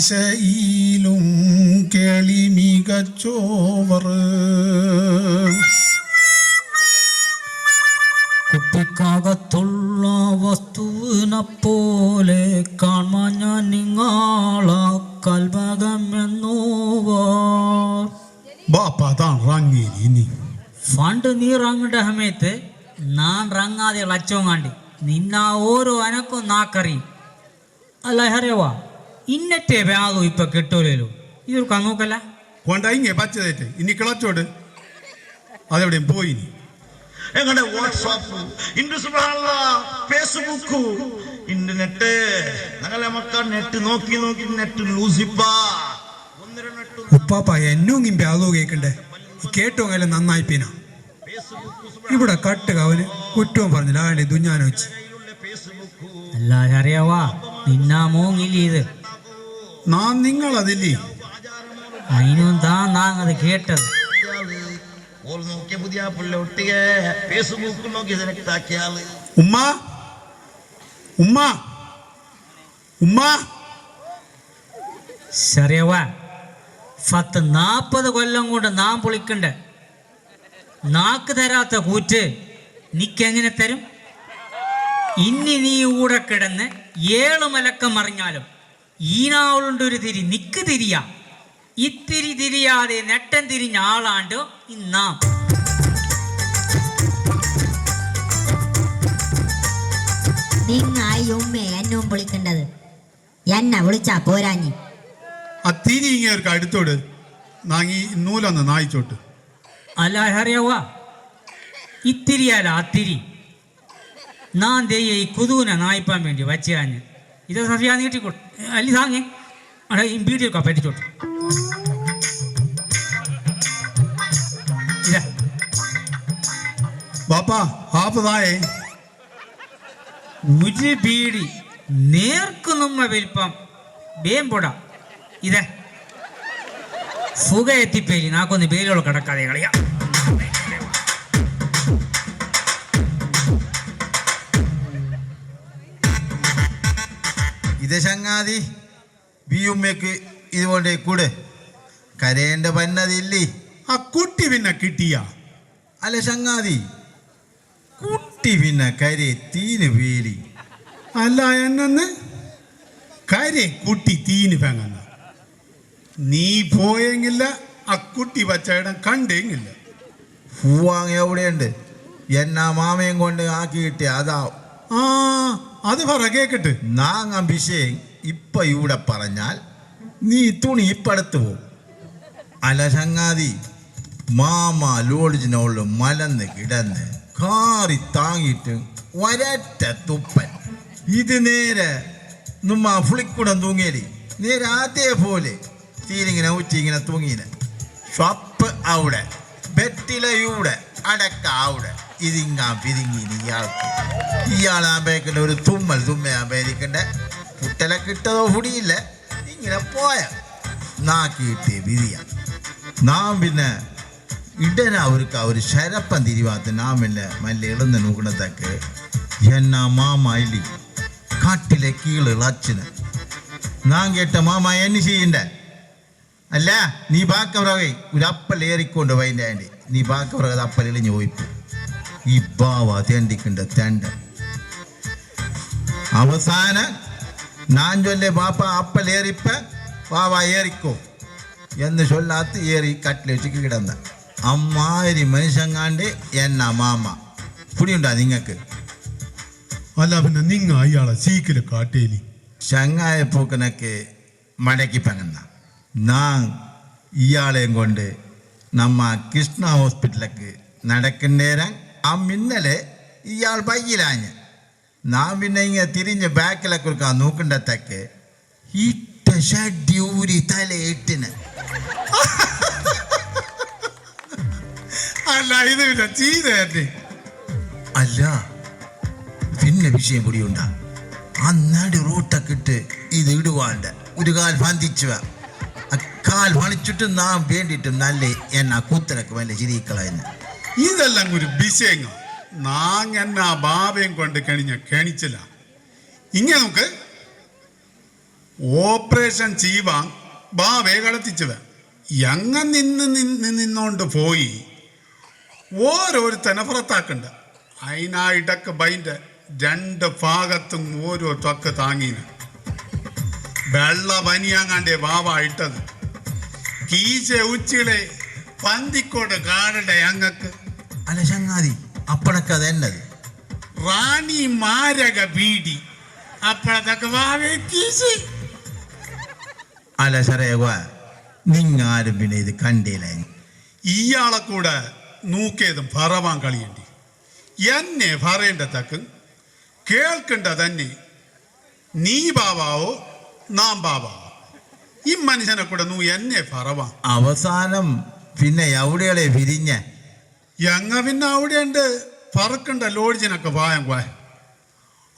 ദിശയിലും കേളി മികച്ചോവർ കുപ്പിക്കകത്തുള്ള വസ്തുവിനെ പോലെ കാണാൻ ഞാൻ നിങ്ങളാ കൽവകമെന്നോവാ ബാപ്പാ താൻ റങ്ങേരി നീ ഫണ്ട് നീ റങ്ങിട്ട സമയത്ത് ഞാൻ റങ്ങാതെ ലച്ചോങ്ങാണ്ടി നിന്ന ഓരോ അനക്കും നാക്കറിയും അല്ല ഹരവാ ഇന്നത്തെ വ്യാധു ഇപ്പൊ കെട്ടോലോ ഇതൊരു കങ്ങോക്കല്ല കൊണ്ടായിങ്ങ പച്ചതേറ്റ് ഇനി കിളച്ചോട് അതെവിടെയും പോയി നീ എങ്ങനെ വാട്സാപ്പ് ഫേസ്ബുക്ക് ഇന്റർനെറ്റ് ഞങ്ങളെ മക്കൾ നെറ്റ് നോക്കി നോക്കി നെറ്റ് ലൂസിപ്പാ ഉപ്പാപ്പ എന്നും വ്യാധു കേക്കണ്ടേ കേട്ടോങ്ങല്ല നന്നായിപ്പീന ഇവിടെ കട്ടുക അവന് കുറ്റവും പറഞ്ഞില്ല ആണ്ടി ദുഞ്ഞാനോ വെച്ച് അല്ല അറിയാവാ നിന്നാ മോങ്ങില്ല ഇത് നാം നിങ്ങളതില്ലേ അതിനും താങ്ങത് കേട്ടത് നോക്കിയ പുതിയ പിള്ള ഒട്ടിയെ ഫേസ്ബുക്ക് നോക്കി സെലക്ട് ആക്കിയാള് ഉമ്മ ഉമ്മ ഉമ്മ ശരിയവാ 40 കൊല്ലം കൊണ്ട് നാം പൊളിക്കണ്ടേ നാക്ക് തരാത്ത കൂറ്റ് നിക്കെങ്ങനെ തരും ഇനി നീ കൂടെ കിടന്ന് 7 മലക്കം മറിഞ്ഞാലും ഈനാവുളുണ്ട് ഒരു തിരി നിക്ക് തിരിയാ ഇത്തിരി തിരിയാതെ നെട്ടം തിരിഞ്ഞ ആളാണ്ട് ഇന്നാം നിങ്ങായി ഉമ്മ എന്നും വിളിക്കേണ്ടത് എന്നെ വിളിച്ചാ പോരാഞ്ഞി ആ തിരി ഇങ്ങേർക്ക് അടുത്തോട് നാങ്ങി നൂലൊന്ന് നായിച്ചോട്ട് അല്ല അറിയാവാ ഇത്തിരിയല്ല അത്തിരി നാൻ ദയ്യ ഈ കുതൂനെ നായിപ്പാൻ വേണ്ടി വച്ചാഞ്ഞ് ഇത് സഫിയാ നീട്ടിക്കോട്ടെ അല്ലി താങ്ങേ അവിടെ ഈ വീട്ടിൽ പറ്റിച്ചോട്ടെ ഇതാ ബാപ്പാ ഹാപ്പതായേ ഒരു ബീഡി നേർക്ക് നമ്മ വലിപ്പം വേമ്പൊട ഇതേ സുഖ എത്തിപ്പേലി നാക്കൊന്ന് പേരുകൾ കിടക്കാതെ കളിയാ ഇത് ചങ്ങാതി ബിയുമ്മക്ക് ഇതുകൊണ്ട് കൂടെ കരയേണ്ട പന്നതില്ലേ ആ കുട്ടി പിന്നെ കിട്ടിയ അല്ല ചങ്ങാതി കുട്ടി പിന്നെ കരയെ തീന് പേലി അല്ല എന്നു കരെ കുട്ടി തീന് പെങ്ങന്ന നീ പോയെങ്കില്ല ആ കുട്ടി വച്ച ഇടം കണ്ടെങ്കില്ല പൂവാങ് എവിടെയുണ്ട് എന്നാ മാമയും കൊണ്ട് ആക്കി കിട്ടിയ അതാ ആ അത് പറ കേക്കട്ട് നാങ്ങ വിഷയം ഇപ്പൊ ഇവിടെ പറഞ്ഞാൽ നീ തുണി ഇപ്പടുത്ത് പോവും അല്ല ചങ്ങാതി മാമ ലോഡ്ജിനോള് മലന്ന് കിടന്ന് കാറി താങ്ങിയിട്ട് ഒരറ്റ തുപ്പൻ ഇത് നേരെ നമ്മ ഫുളിക്കുടം തൂങ്ങിയലി നേരെ അതേപോലെ തീരിങ്ങനെ ഉച്ചിങ്ങനെ തൂങ്ങിന് ഷോപ്പ് അവിടെ ബെറ്റിലയൂടെ അടക്ക അവിടെ ഇതിങ്ങാ പിരിങ്ങി ഇയാളാകുമ്പോഴേക്കണ്ട ഒരു തുമ്മയാകുമ്പോഴേക്കണ്ട കുട്ടലെ കിട്ടതോ കുടിയില്ല ഇങ്ങനെ പോയ നാക്കിയിട്ട് വിരിയ നാം പിന്നെ ഇടന അവർക്ക് ഒരു ശരപ്പം തിരിവാത്ത നാം മല്ല ഇളന്ന് നോക്കണത്തൊക്കെ എന്നാ മാമ ഇല്ലി കാട്ടിലെ കീഴുള്ള അച്ഛന് നാം കേട്ട മാമ എന്നെ ചെയ്യണ്ട അല്ല നീ ബാക്കവറകെ ഒരു അപ്പൽ ഏറിക്കൊണ്ട് വൈൻ്റെ ആൻറ്റി നീ ബാക്കവറകത് അപ്പൽ ഇളിഞ്ഞു പോയിപ്പോ ഈ ബാവ തേണ്ടിക്കണ്ട തേണ്ട അവസാനം ഞാൻ ചൊല്ലേ ബാപ്പ അപ്പൽ ഏറിപ്പ വാവ ഏറിക്കോ എന്ന് ചൊല്ലാത്ത് ഏറി കട്ടിൽ വെച്ച് കിടന്ന അമ്മാതിരി മനുഷ്യങ്ങാണ്ട് എന്നാ മാമ പുടിയുണ്ടാ നിങ്ങക്ക് അല്ല പിന്നെ നിങ്ങ അയാളെ സീക്കില് കാട്ടേലി ചങ്ങായ പൂക്കനൊക്കെ മടക്കി പങ്ങുന്ന നാം ഇയാളെയും കൊണ്ട് നമ്മ കൃഷ്ണ ഹോസ്പിറ്റലിലേക്ക് നടക്കുന്നേരം ആ മിന്നലെ ഇയാൾ ബൈയിലാഞ്ഞ് നാം പിന്നെ ഇങ്ങനെ തിരിഞ്ഞ് ബാക്കിലൊക്കെ കൊടുക്കാൻ നോക്കണ്ടത്തൊക്കെ ഇട്ട ഷഡ്ഡി ഊരി തലയിട്ടിന് അല്ല ഇത് പിന്നെ ചെയ്തേ അല്ല പിന്നെ വിഷയം പൊടിയുണ്ടാ അന്നാടി റൂട്ടൊക്കെ ഇട്ട് ഇത് ഇടുവാണ്ട് ഒരു കാൽ പന്തിച്ചു കാൽ പണിച്ചിട്ട് നാം വേണ്ടിയിട്ട് നല്ല എന്നാ കൂത്തലൊക്കെ വല്ല ചിരിക്കളയെന്ന് ഇതെല്ലാം ഒരു വിഷയങ്ങ നാങ്ങ ബാബയും കൊണ്ട് കണിഞ്ഞ കണിച്ചില്ല ഇങ്ങനെ നമുക്ക് ഓപ്പറേഷൻ ചെയ്യുവാൻ ബാവേ കളത്തിച്ചുവ എങ്ങ നിന്നോണ്ട് പോയി ഓരോരുത്തനെ പുറത്താക്കണ്ട. അതിനായിട്ടൊക്കെ ബൈൻ്റെ 2 ഭാഗത്തും ഓരോ തൊക്കെ താങ്ങീന്. വെള്ള പനിയാങ്ങാണ്ടേ ബാവ ഇട്ടത്. കീശ ഉച്ചിളെ പന്തിക്കോട്ട് കാണണ്ടേ അങ്ങക്ക്. അല്ല ചങ്ങാതി, അപ്പണക്ക് അത് എന്നത് റാണി മാരക ബീഡി അപ്പഴത്തൊക്കെ ബാവേ കീശ. അല്ല സരേവ, നിങ്ങാരും പിന്നെ ഇത് കണ്ടില്ല. ഇയാളെ കൂടെ നോക്കിയതും പറവാൻ കളിയുണ്ട്. എന്നെ പറയേണ്ടതക്ക് കേൾക്കേണ്ട തന്നെ നീ ബാവാവോ നാം ബാവാവോ. ഈ മനുഷ്യനെ കൂടെ നൂ എന്നെ പറവാ. അവസാനം പിന്നെ എവിടെയാളെ വിരിഞ്ഞ എങ്ങ പിന്നെ അവിടെ ഉണ്ട് പറക്കണ്ട ലോഡ്ജിനൊക്കെ വായം പോയ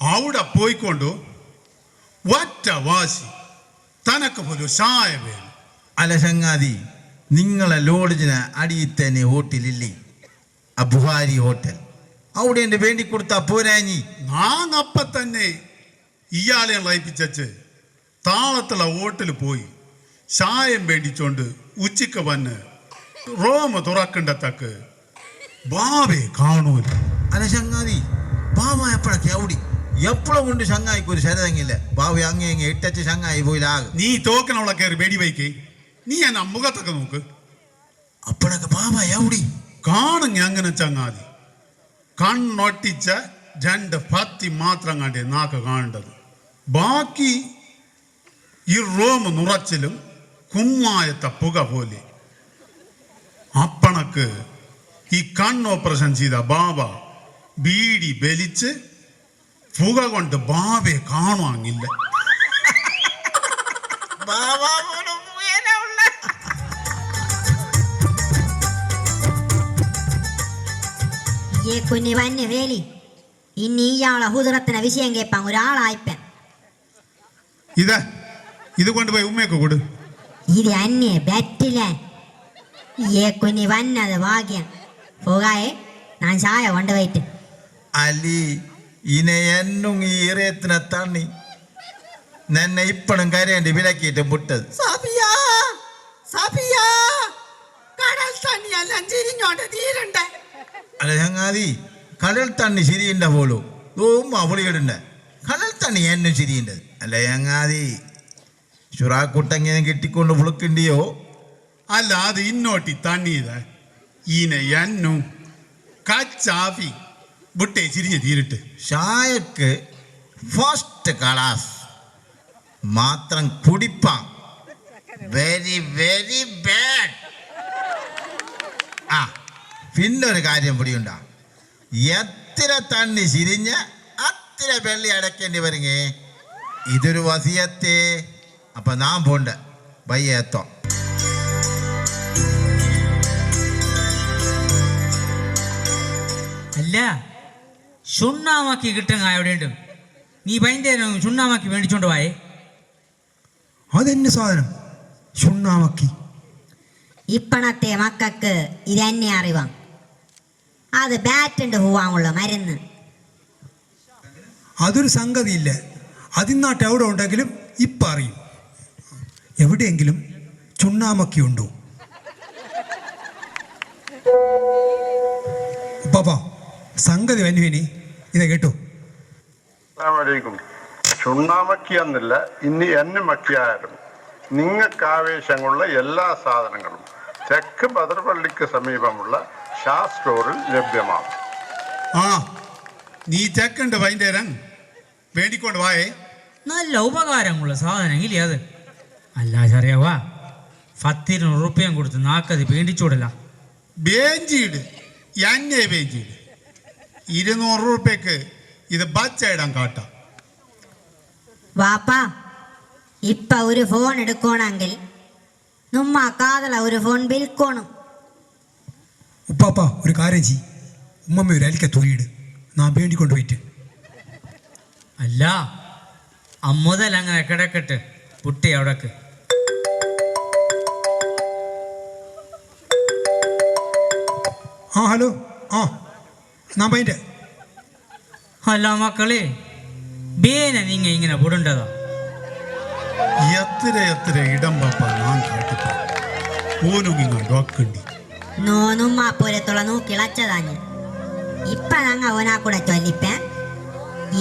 അവിടെ പോയിക്കൊണ്ടു ഒറ്റ വാശി തനക്ക് പോലും ചായ വേണം. അല്ല ചങ്ങാതി, നിങ്ങളെ ലോഡ്ജിന് അടിയിൽ തന്നെ ഹോട്ടലില്ലേ, ബുഹാരി ഹോട്ടൽ, അവിടെ എൻ്റെ വേണ്ടി കൊടുത്താ പോരാഞ്ഞി. ഞാൻ അപ്പ തന്നെ ഇയാളെ ലയിപ്പിച്ചു താളത്തുള്ള ഹോട്ടലിൽ പോയി ചായം വേണ്ടിച്ചോണ്ട് ഉച്ചക്ക് വന്ന് റോമ തുറക്കണ്ടത്തക്ക് ബാവേ കാണൂല. അല്ല ചങ്ങാതി, ബാബ എപ്പോഴൊക്കെ അവിടെ എപ്പോഴും കൊണ്ട് ചങ്ങായിക്ക് ഒരു ശരതങ്ങില്ല. ബാബ അങ്ങേ ഇട്ടച്ച് ചങ്ങായി പോയില്ലാകും. നീ തോക്കനവളെ കയറി വെടി വയ്ക്കേ. നീ എന്നെ മുഖത്തൊക്കെ നോക്ക്. അപ്പോഴൊക്കെ ബാബ എവിടെ കാണുങ്ങ അങ്ങനെ ചങ്ങാതി. കണ്ണൊട്ടിച്ച 2 പത്തി മാത്രം കണ്ടേ നാക്ക് കാണേണ്ടത്. ബാക്കി ഈ റോം നുറച്ചിലും കുമ്മായത്തെ പുക പോലെ. അപ്പണക്ക് ഈ കണ്ണോപ്പറേഷൻ ചെയ്ത ബാബ ബീഡി ബലിച്ച് പുക കൊണ്ട് ബാബയെ കാണുവാങ്ങില്ല. കുഞ്ഞി വന്യ വേലി ഇനി ഇയാളെ ഹുദറത്തിന് വിഷയം കേൾപ്പാൻ ഒരാളായിപ്പൻ. ഇത് കൊണ്ടുപോയി ഉമ്മയൊക്കെ കൊടു. ഇത് അന്യ ബെറ്റിലെ കുഞ്ഞി വന്നത് ഭാഗ്യം. പോകായെ ഞാൻ ചായ കൊണ്ടുപോയിട്ട്. അലി ഇനെ എന്നും ഈ ഇറയത്തിനെ തണ്ണി നിന്നെ ഇപ്പഴും കരയേണ്ടി വിലക്കിയിട്ട് മുട്ടത്. അല്ല ചങ്ങാതി, കടൽ തണ്ണി ശരിയുണ്ട പോലും അവളിയിടണ്ട. കടൽ തണ്ണി എന്നും ശരിയുണ്ടത്. അല്ല ചങ്ങാതി, ചുറാക്കുട്ടങ്ങനെ കെട്ടിക്കൊണ്ട് പുളുക്കണ്ടിയോ? അല്ല അത് ഇന്നോട്ടി തണ്ണീത ഈന എന്നു കച്ചാഫി വിട്ടേ ചിരിഞ്ഞ് തീരിട്ട്. ചായക്ക് ഫസ്റ്റ് ക്ലാസ് മാത്രം കുടിപ്പാം. Very very bad. ആ പിന്നൊരു കാര്യം പിടിയുണ്ടാ, എത്ര തണ്ണി ചിരിഞ്ഞ് അത്ര വെള്ളി അടയ്ക്കേണ്ടി വരുങ്ങേ. ഇതൊരു വസിയത്തെ. അപ്പൊ നാം പോണ്ട ബയ്യേത്തോ. അല്ല ചുണ്ണാമാക്കി കിട്ടുന്ന എവിടെയുണ്ട്? നീ ഭയങ്കര ചുണ്ണാമാക്കി മേടിച്ചോണ്ട് പോയേ. അതെന്നെ സാധനം ചുണ്ണാമക്കി. ഇപ്പണത്തെ മക്കൾക്ക് ഇതെന്നെ അറിവാം. അത് ബാറ്റുണ്ട് പോവാനുള്ള മരുന്ന്. അതൊരു സംഗതിയില്ല. അതിനാട്ട് എവിടെ ഉണ്ടെങ്കിലും ഇപ്പം അറിയും. എവിടെയെങ്കിലും ചുണ്ണാമക്കി ഉണ്ടോ? പാപ്പാ സംഗതി വന്നുവിനി ഇതെ കേട്ടോ. ചുണ്ണാമക്കി എന്നില്ല, ഇനി എന്നെ മക്കിയായാലും നിങ്ങൾക്ക് ആവേശമുള്ള എല്ലാ സാധനങ്ങളും തെക്ക് ബദർപള്ളിക്ക് സമീപമുള്ള ഷാ സ്റ്റോറിൽ ലഭ്യമാണ്. ആ നീ തെക്കുണ്ട് വൈകുന്നേരം വേണ്ടിക്കൊണ്ട് വായേ. നല്ല ഉപകാരമുള്ള സാധനമില്ലേ അത്? അല്ല ചെറിയവാ, 10 ഉറുപ്പ്യം കൊടുത്ത് നാക്കത് പേടിച്ചോടല്ല. ബേഞ്ചീട് എന്നെ ബേഞ്ചീട് 200 രൂപയ്ക്ക് ഇത് ബച്ചയിടാൻ കാട്ടാം. വാപ്പാ ഇപ്പൊ ഒരു ഫോൺ എടുക്കണമെങ്കിൽ നമ്മ കാതല ഒരു ഫോൺ വിൽക്കണം. ഉപ്പാപ്പ ഒരു കാര്യം ചെയ്, ഉമ്മമ്മ ഒരു അലിക്ക തൊലിയിട്, നാം വേണ്ടിക്കൊണ്ട് പോയിട്ട്. അല്ല അമ്മുതൽ അങ്ങനെ കിടക്കട്ട് പുട്ടി അവിടക്ക്. ആ ഹലോ, ആ നാം പൈൻ്റെ. അല്ല മക്കളെ, ബേന നിങ്ങ ഇങ്ങനെ പൊടുണ്ടതാ? എത്ര ഇടം പാപ്പ ഞാൻ കേട്ടിപ്പോ ഓനും ഇങ്ങ ഡോക്കണ്ടി നോന്നും ആ പുരത്തുള്ള നോക്കിളച്ചതാഞ്ഞ് ഇപ്പൊ ഞങ്ങ ഓനാ കൂടെ ചൊല്ലിപ്പേ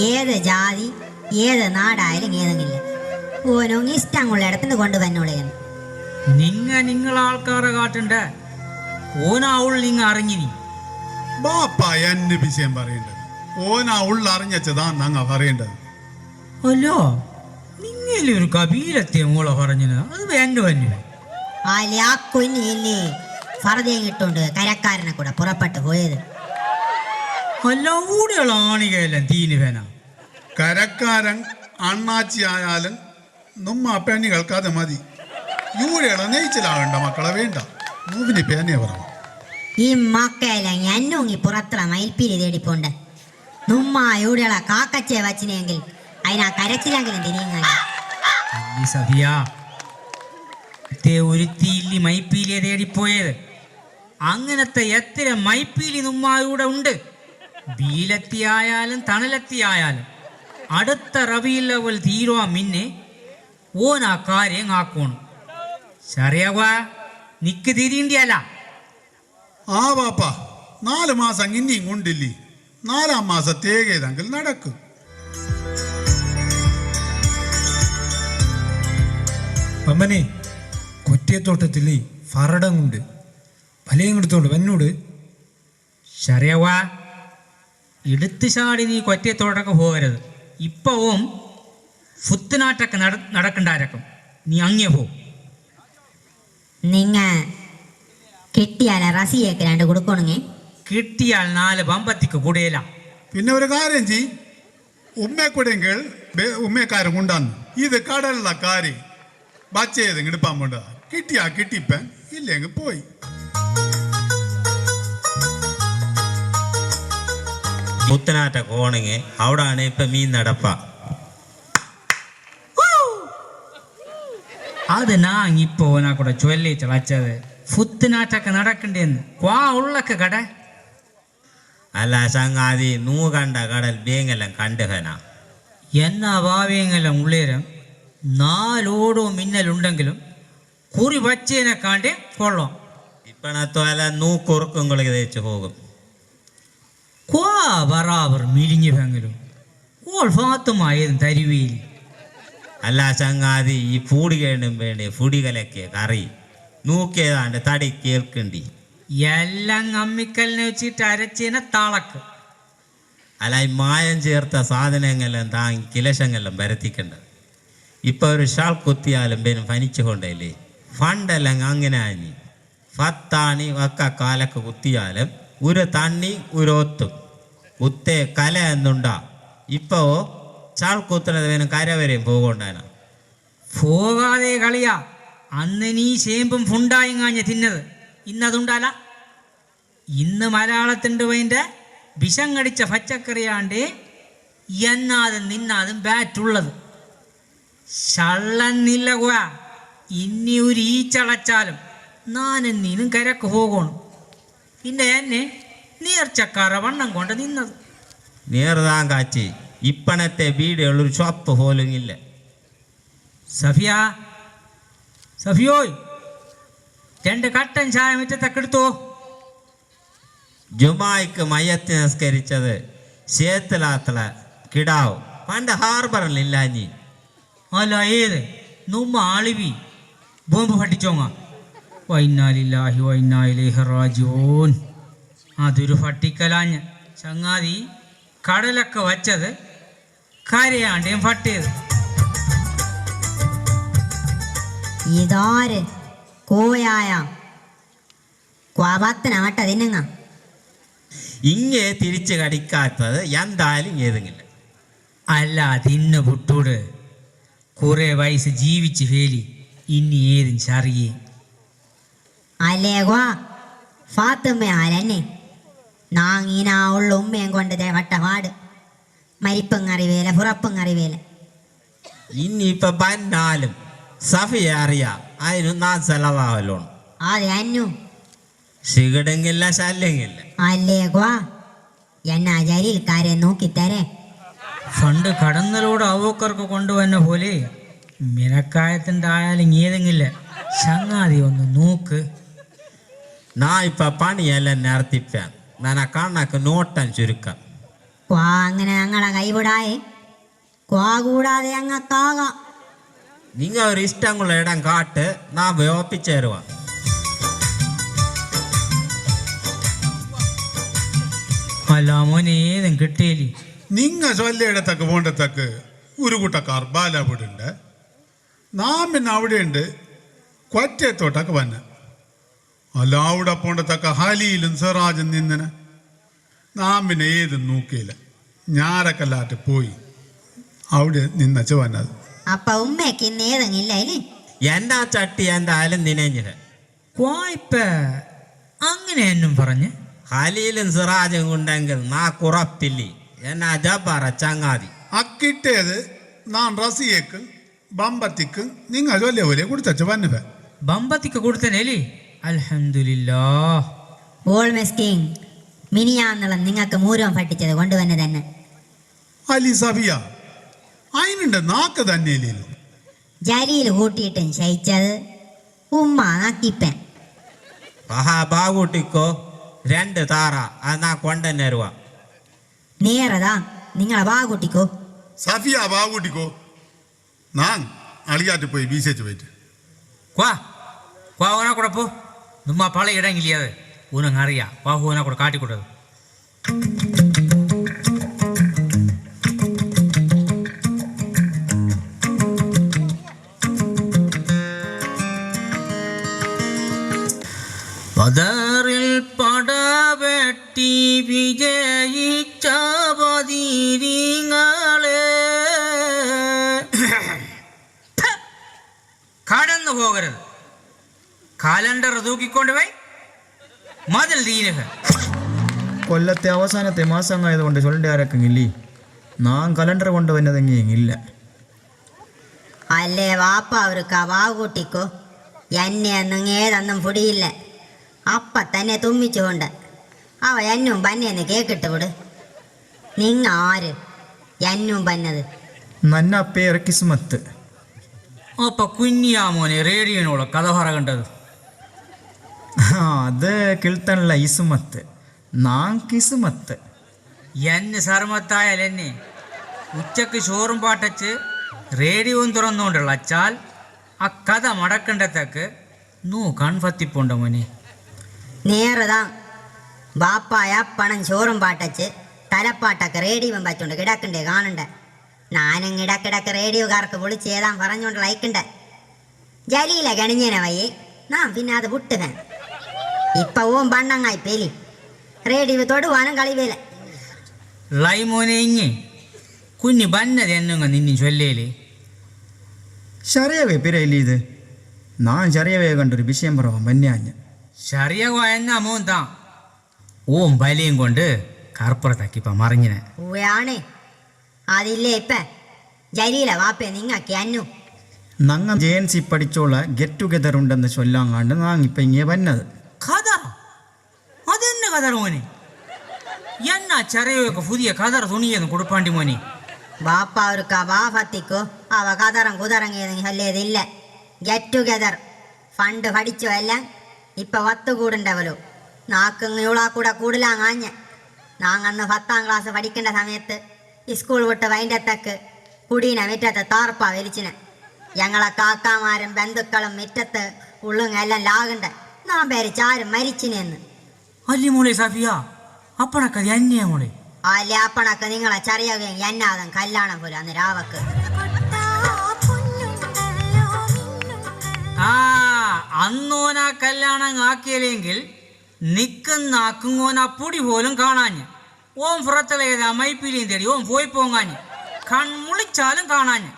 ഏത് ജാതി ഏത് നാടായാലും ഏതെങ്കില്ല ഓനും ഇഷ്ടമുള്ള ഇടത്തിന് കൊണ്ടുവന്നോളേന്ന് നിങ്ങളാൾക്കാരെ കാട്ടണ്ടേ ഓനാവുൾ നിങ്ങ അറിഞ്ഞിനി ബാപ്പ എന്നെ വിഷയം പറയേണ്ടത് ഓനാ ഉള്ളറിഞ്ഞതാ ഞങ്ങ പറയേണ്ടത് അല്ലോ നിങ്ങളെ ഒരു കബീലത്തെ മോളെ പറഞ്ഞത് അത് വേണ്ട വന്നു ആലേ ആ കുഞ്ഞില്ലേ ഫറതയും കിട്ടുകൊണ്ട് കരക്കാരനെ കൂടെ പുറപ്പെട്ടു പോയത് അല്ല കൂടെയുള്ള ആണികയെല്ലാം തീന് വേന കരക്കാരൻ അണ്ണാച്ചി ആയാലും നമ്മ പെണ്ണി കേൾക്കാതെ മതി യൂടെയുള്ള നെയ്ച്ചിലാകണ്ട മക്കളെ വേണ്ട മൂവിന് പേനയെ പറഞ്ഞു ഈ മക്കയെല്ലാം എന്നൂങ്ങി പുറത്തുള്ള മയിൽപ്പീരി തേടിപ്പോണ്ട് നുമ്മ ഇവിടെയുള്ള കാക്കച്ചയെ വച്ചിനെങ്കിൽ അതിനാ കരച്ചിലെങ്കിലും തിരിയുന്ന സഫിയ ഒരുത്തി ഇല്ലി മൈപ്പീലിയെ തേടിപ്പോയത് അങ്ങനത്തെ എത്ര മൈപ്പീലി നുമ്മായൂടെ ഉണ്ട് ബീലത്തിയായാലും തണലത്തിയായാലും അടുത്ത റബിയില്ലവൽ തീരുവാ മിന്നെ ഓനാ കാര്യം ആക്കോണം ശരിയാവാ നിക്ക് തിരിയണ്ടിയല്ല ആ പാപ്പ 4 മാസം ഇനിയും കൊണ്ടില്ലേ 4-ാം മാസം തേകേതെങ്കിൽ നടക്കും അമ്മനെ കൊറ്റത്തോട്ടത്തിൽ ഫറടം കൊണ്ട് വലയും കൊടുത്തോണ്ട് വന്നോട് ശരിയാവാ എടുത്തു ചാടി നീ കൊറ്റത്തോട്ടൊക്കെ പോകരുത് ഇപ്പവും ഫുത്തുനാട്ടൊക്കെ നടക്കണ്ടാരക്കും നീ അങ്ങേ പോ നിങ്ങ കിട്ടിയാല റസിയൊക്കെ 2 കൊടുക്കണെങ്കിൽ കിട്ടിയാൽ 4 പമ്പത്തിക്ക് കൂടെയല്ല പിന്നെ ഒരു കാര്യം ചെയ് ഉമ്മയെക്കൂടെങ്കിൽ ഉമ്മക്കാരും കൊണ്ടാന്ന് ഇത് കടലുള്ള കാര്യം ബച്ചേതെങ്കിൽ എടുപ്പാൻ കൊണ്ടാ കിട്ടിയാ കിട്ടിപ്പൻ ഇല്ലെങ്കിൽ പോയി മുത്തനാറ്റ കോണങ്ങ് അവിടാണ് ഇപ്പൊ മീൻ നടപ്പ അത് ഞാൻ ഇപ്പൊ ഓനാ കൂടെ ചൊല്ലിച്ച് വച്ചത് ഫുത്തുനാട്ടൊക്കെ നടക്കണ്ടേന്ന് ക്വാ ഉള്ളൊക്കെ കട അല്ല ചങ്ങാതി നൂ കണ്ട കടൽ ബേങ്ങെല്ലാം കണ്ടുഹന എന്നാ ഭാവിയെങ്കിലും ഉള്ളേരം 4 ഓടോ മിന്നലുണ്ടെങ്കിലും കുറി വച്ചേനെ കാണ്ടേ കൊള്ളാം ഇപ്പണത്തോല നൂ കുറുക്കുങ്ങൾക്ക് തേച്ച് പോകും ക്വാ ബറാബർ മിലിഞ്ഞു ഭെങ്കിലും ഓൾ ഫാത്തുമായതും തരുവേലി അല്ല ചങ്ങാതി ഈ പൂടികേണ്ടും വേണ്ടി ഫുടികലൊക്കെ കറി നൂക്കേതാണ്ട് തടി കേൾക്കണ്ടി എല്ലാം അമ്മിക്കലിനെ വെച്ചിട്ട് അരച്ചേനെ താളക്ക് അല്ല ഈ മായം ചേർത്ത സാധനങ്ങളെല്ലാം താങ്ങി കിലശങ്ങളെല്ലാം പരത്തിക്കണ്ട ഇപ്പൊ ഒരു ഷാൾ കുത്തിയാലും പേരും ഫനിച്ചു കൊണ്ടല്ലേ ഫണ്ടെല്ലാം അങ്ങനെ ആഞ്ഞി 10 ആണി ഒക്കെ കാലൊക്കെ കുത്തിയാലും ഒരു തണ്ണി ഒരു ഒത്തും കുത്തേ കല എന്നുണ്ടാ ഇപ്പോ ചാൾ കുത്തുന്നത് വേണം കര വരെയും പോകൊണ്ടാണ് പോകാതെ കളിയാ അന്ന് നീ ചേമ്പും ഫുണ്ടായും കാഞ്ഞ് തിന്നത് ഇന്നതുണ്ടാല ഇന്ന് മലയാളത്തിൻ്റെ വൈൻ്റെ വിഷം കടിച്ച പച്ചക്കറിയാണ്ട് എന്നാതും നിന്നാതും ബാറ്റുള്ളത് ശള്ളന്നില്ല കുവാ ഇനി ഒരു ഈച്ചളച്ചാലും നാനും നീനും കരക്ക് പോകണം പിന്നെ എന്നെ നീർച്ചക്കാറ വണ്ണം കൊണ്ട് നിന്നത് നേർതാൻ കാച്ചി ഇപ്പണത്തെ വീടുള്ളൊരു ഷോപ്പ് പോലും ഇല്ല സഫിയ സഫിയോയ് 2 കട്ടൻ ചായ മുറ്റത്തൊക്കെ എടുത്തോ ജുമായിക്ക് മയത്ത് നിസ്കരിച്ചത് ശേത്തലാത്തല കിടാവ് പണ്ട് ഹാർബറിലില്ലാഞ്ഞി അല്ല ഏത് നുമ്മ ആളിവി ബോംബ് ഫട്ടിച്ചോങ്ങ വൈന്നാലില്ലാഹി വൈന്നായിലേഹി റാജിഊൻ അതൊരു ഫട്ടിക്കലാഞ്ഞ് ചങ്ങാതി കടലൊക്കെ വച്ചത് കരയാണ്ടേം ഫട്ടിയത് ഇതാര് കോയായ ക്വാപത്തിനാട്ട തിന്നുങ്ങ ഇങ്ങേ തിരിച്ച് കടിക്കാത്തത് എന്തായാലും ഏതെങ്കിലും അല്ല തിന്ന് പുട്ടൂട് കുറെ വയസ്സ് ജീവിച്ച് ഫേലി ഇനി ഏതും ചറിയേ അല്ലേഗോ ഫാത്തുമ്മ ആലെന്നെ നാങ്ങീനാ ഉള്ള ഉമ്മയും കൊണ്ട് വട്ടപാട് മരിപ്പും അറിവേല പുറപ്പും അറിവേല ഇനിയിപ്പൊ പന്നാലും സഫിയെ അറിയാം അതിന് നാ ചെലവാവല്ലോ അതെ അന്നു സിഗടെങ്കില്ല ശല്യങ്ങില്ല അല്ലേഗോ എന്നാ ജലീൽക്കാരെ നോക്കിത്തരേ ഫണ്ട് കടന്നലോട് അവക്കർക്ക് കൊണ്ടുവന്ന പോലെ മിനക്കായത്തിൻ്റെ ഏതെങ്കില്ല ചങ്ങാതി ഒന്ന് നോക്ക്. ഞാൻ ഇപ്പൊ പണിയെല്ലാം നിർത്തിപ്പാൻ ഞാൻ കണ്ണക്ക് നോട്ടം ചുരുക്കാം. ക്വാ അങ്ങനെ ഞങ്ങളെ കൈവിടായേ, ക്വാ കൂടാതെ ഞങ്ങൾക്കാകാം. നിങ്ങൾ ഒരു ഇഷ്ടമുള്ള ഇടം കാട്ട്, ഞാൻ വ്യോപ്പിച്ചേരുവാ. അല്ല മോനെ ഏതും കിട്ടിയില്ലേ? നിങ്ങ ചൊല്ലയിടത്തൊക്കെ പോണ്ടത്തൊക്കെ ഒരു കൂട്ടക്കാർ ബാലവിടുണ്ട്. നാം പിന്നെ അവിടെയുണ്ട് കൊറ്റത്തോട്ടൊക്കെ വന്ന. അല്ല അവിടെ പോണ്ടത്തൊക്കെ ഹലിയിലും സിറാജും നിന്നന്. നാം പിന്നെ ഏതും നോക്കിയില്ല. ഞാരക്കല്ലാട്ട് പോയി അവിടെ നിന്നച്ച് വന്നത്. അപ്പൊ ഉമ്മയ്ക്ക് ഇന്ന് ഏതെങ്കില്ല ഇല്ലേ? എന്നാ ചട്ടി എന്തായാലും നിനഞ്ഞത് ക്വായ്പ അങ്ങനെ എന്നും പറഞ്ഞ് ഹലിയിലും സിറാജും ഉണ്ടെങ്കിൽ നാ കുറപ്പില്ലേ. എന്നാ ജബ്ബാറ ചങ്ങാതി. അക്കിട്ടേത് നാൻ റസിയേക്ക് ബമ്പത്തിക്ക് നിങ്ങ ചൊല്ലിയ പോലെ കൊടുത്തച്ച് വന്നത്. ബമ്പത്തിക്ക് കൊടുത്തനേലേ? അൽഹംദുലില്ലാ. ഓൾമേസ് കിങ് മിനിയാന്നുള്ള നിങ്ങൾക്ക് മൂരം പഠിച്ചത് കൊണ്ടുവന്ന് തന്നെ. അലി സഫിയ അതിനുണ്ട് നാക്ക് തന്നെയല്ലോ. ജലിയിൽ കൂട്ടിയിട്ടും ശയിച്ചത് ഉമ്മ നക്കിപ്പൻ. ആഹാ ബാകൂട്ടിക്കോ 2 താറ എന്നാ കൊണ്ടുവരുവാ. നേരതാ നിങ്ങളെ വാ കൂട്ടിക്കോ. സഫിയ ബാകൂട്ടിക്കോ. നാൻ അളിയാറ്റ് പോയി ബീച്ചേച്ച് പോയിട്ട് ക്വാ ക്വാ ഓനാ കൂടെ പോ. നമ്മ പള ഇടങ്ങില്ലേ ഊനങ്ങ് അറിയാം. വാഹു ഓനാ കൂടെ കാട്ടിക്കൊടുത്തത്. ബദറിൽ പടവെട്ടി വിജയിച്ച ബദീരിങ്ങളെ കടന്നു പോകരുത്. കാലണ്ടർ തൂക്കിക്കൊണ്ടുപോയി മതിൽ ദീനക. കൊല്ലത്തെ അവസാനത്തെ മാസമായതുകൊണ്ട് ചൊല്ലിയാരൊക്കെങ്കില്ലേ നാം കലണ്ടർ കൊണ്ടുവന്നതെങ്കില്ല. അല്ലേ വാപ്പ അവർക്ക് വാ കൂട്ടിക്കോ. എന്നെ ഒന്നും ഏതൊന്നും പൊടിയില്ല. അപ്പ തന്നെ തുമ്മിച്ചുകൊണ്ട് അവ എന്നും പന്നേന്ന് കേക്കിട്ട് വിട്. നിങ്ങ ആര് എന്നും പന്നത്? നന്ന പേര് കിസ്മത്ത്. അപ്പൊ കുഞ്ഞിയാ മോനെ റേഡിയോനുള്ള കഥ പറകണ്ടത്. അത് കിൾത്തനുള്ള ഇസുമത്ത്, നാം കിസുമത്ത്. എന്നെ സർമത്തായാൽ എന്നെ ഉച്ചക്ക് ചോറും പാട്ടച്ച് റേഡിയോയും തുറന്നുകൊണ്ടുള്ള അച്ചാൽ ആ കഥ മടക്കണ്ടത്തേക്ക് നൂ കൺഫത്തിപ്പോണ്ട മോനെ. നേരതാ ബാപ്പായ പണം ചോറും പാട്ടച്ച് തലപ്പാട്ടൊക്കെ റേഡിയോ പറ്റുകൊണ്ട് കിടക്കണ്ടേ കാണണ്ടേ. ഞാനും ഇടക്കിടക്ക് റേഡിയോക്കാർക്ക് വിളിച്ച് ഏതാൻ പറഞ്ഞുകൊണ്ട് ലയിക്കണ്ടേ. ജലിയിലെ ഗണിഞ്ഞനെ വയ്യേ നാം പിന്നെ അത് വിട്ടുവേ. ഇപ്പൊ ഓം ബണ്ണങ്ങായി പേലി റേഡിയോ തൊടുവാനും കളിവേല. ലൈ മോനെ ഇങ്ങി കുഞ്ഞ് ബന്നത് എന്നുങ്ങ നിന്നി ചൊല്ലേലേ. ചെറിയവേ പിരയില്ലേ ഇത്? നാൻ ചെറിയവേ കണ്ടൊരു വിഷയം പറയാം മഞ്ഞാഞ്ഞ്. ചെറിയ എന്നാ മോൻ താ ഓം ബലിയും കൊണ്ട് കറുപ്പുറത്താക്കിപ്പ മറിഞ്ഞിനെ. ഊയാണേ അതില്ലേ ഇപ്പ ജലീല വാപ്പേ നിങ്ങക്ക് അന്നു നങ്ങ JNC പഠിച്ചോള ഗെറ്റ് ടുഗെദർ ഉണ്ടെന്ന് ചൊല്ലാങ്ങാണ്ട് നാം ഇപ്പം ഇങ്ങനെ വന്നത്. കഥ അതെന്നെ കഥ മോനെ. എന്നാ ചെറിയൊക്കെ പുതിയ കഥർ തുണിയെന്ന് കൊടുപ്പാണ്ടി മോനെ. ബാപ്പ അവർക്ക് വാ ഫത്തിക്കോ അവ കതറം കുതറങ്ങിയതെങ്കിൽ അല്ലേതില്ല. ഗെറ്റ് ടുഗെദർ ഫണ്ട് പഠിച്ചോ എല്ലാം ഇപ്പൊ 10 കൂടുണ്ടവലോ. നാക്കിങ്ങുളാ കൂടെ കൂടുതലാങ്ങാഞ്ഞ്. നാങ്ങന്ന് 10ാം ക്ലാസ് പഠിക്കേണ്ട സമയത്ത് സ്കൂൾ വിട്ട് വൈൻ്റെത്തക്ക് കുടീനെ മുറ്റത്ത് താർപ്പ വലിച്ചിന്. ഞങ്ങളെ കാക്കാമാരും ബന്ധുക്കളും മുറ്റത്ത് ഉള്ളുങ്ങെല്ലാം ലാകണ്ട. നാം പേര് ചാരും മരിച്ചിനെന്ന്. അല്ലി മോളെ സഫിയ അപ്പണക്കത് എന്നെയാ മോളെ. അല്ലെ അപ്പണക്ക് നിങ്ങളെ ചെറിയ എന്നാദം കല്യാണം പോലും അന്ന് രാവക്ക്. ആ അന്നോനാ കല്യാണം ആക്കിയില്ലെങ്കിൽ നിക്കുന്ന ആക്കുങ്ങോനാ പൊടി പോലും കാണാഞ്ഞ്. ഓം പുറത്തിലേതാ മൈപ്പിലിയും തേടി ഓം പോയി പോങ്ങാഞ്ഞ്. കൺമുളിച്ചാലും കാണാഞ്ഞ്.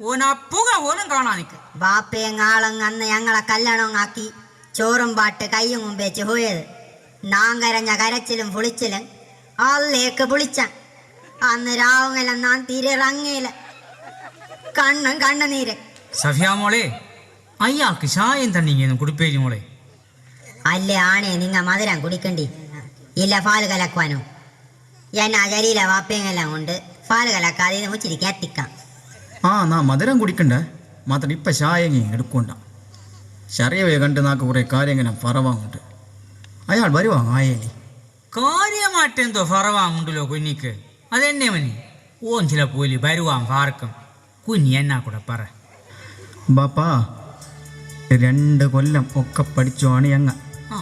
ഓനാ പുക പോലും കാണാൻ നിൽക്കും. ബാപ്പയും ആളും അന്ന് ഞങ്ങളെ കല്യാണം ആക്കി ചോറും പാട്ട് കയ്യും മുമ്പേച്ച് പോയത്. നാം കരഞ്ഞ കരച്ചിലും പുളിച്ചിലും അല്ലേക്ക് പുളിച്ച അന്ന് രാവുങ്ങെല്ലാം നാൻ തിരിറങ്ങിയില്ല. കണ്ണും കണ്ണുനീര്. സഫിയ മോളെ അയാൾക്ക് ചായം തണ്ണിങ്ങന്നും കുടിപ്പേരി മോളെ. അല്ലേ ആണേ നിങ്ങ മധുരം കുടിക്കണ്ടി ഇല്ല പാല് കലക്കുവാനോ. എന്നാ ജലീല വാപ്പയെല്ലാം കൊണ്ട് പാല് കലക്കാതെ മുച്ചിരിക്കാൻ എത്തിക്കാം. നാ മധുരം കുടിക്കണ്ടേ? മാത്രം ഇപ്പം ചായങ്ങി എടുക്കൊണ്ട ചെറിയവയെ കണ്ട് നാക്ക് കുറേ കാര്യങ്ങൾ പറവാങ്ങുണ്ട് അയാൾ വരുവാ ആയേലി കാര്യമായിട്ടെന്തോ ഫറവാങ്ങുണ്ടല്ലോ കുഞ്ഞിക്ക് അതെന്നെ മനി ഓൻ ചില പോലി വരുവാൻ പാർക്കും കുഞ്ഞി എന്നാ കൂടെ പറ ബാപ്പാ 2 കൊല്ലം ഒക്കെ പഠിച്ചുവാണ് ഞങ്ങ ആ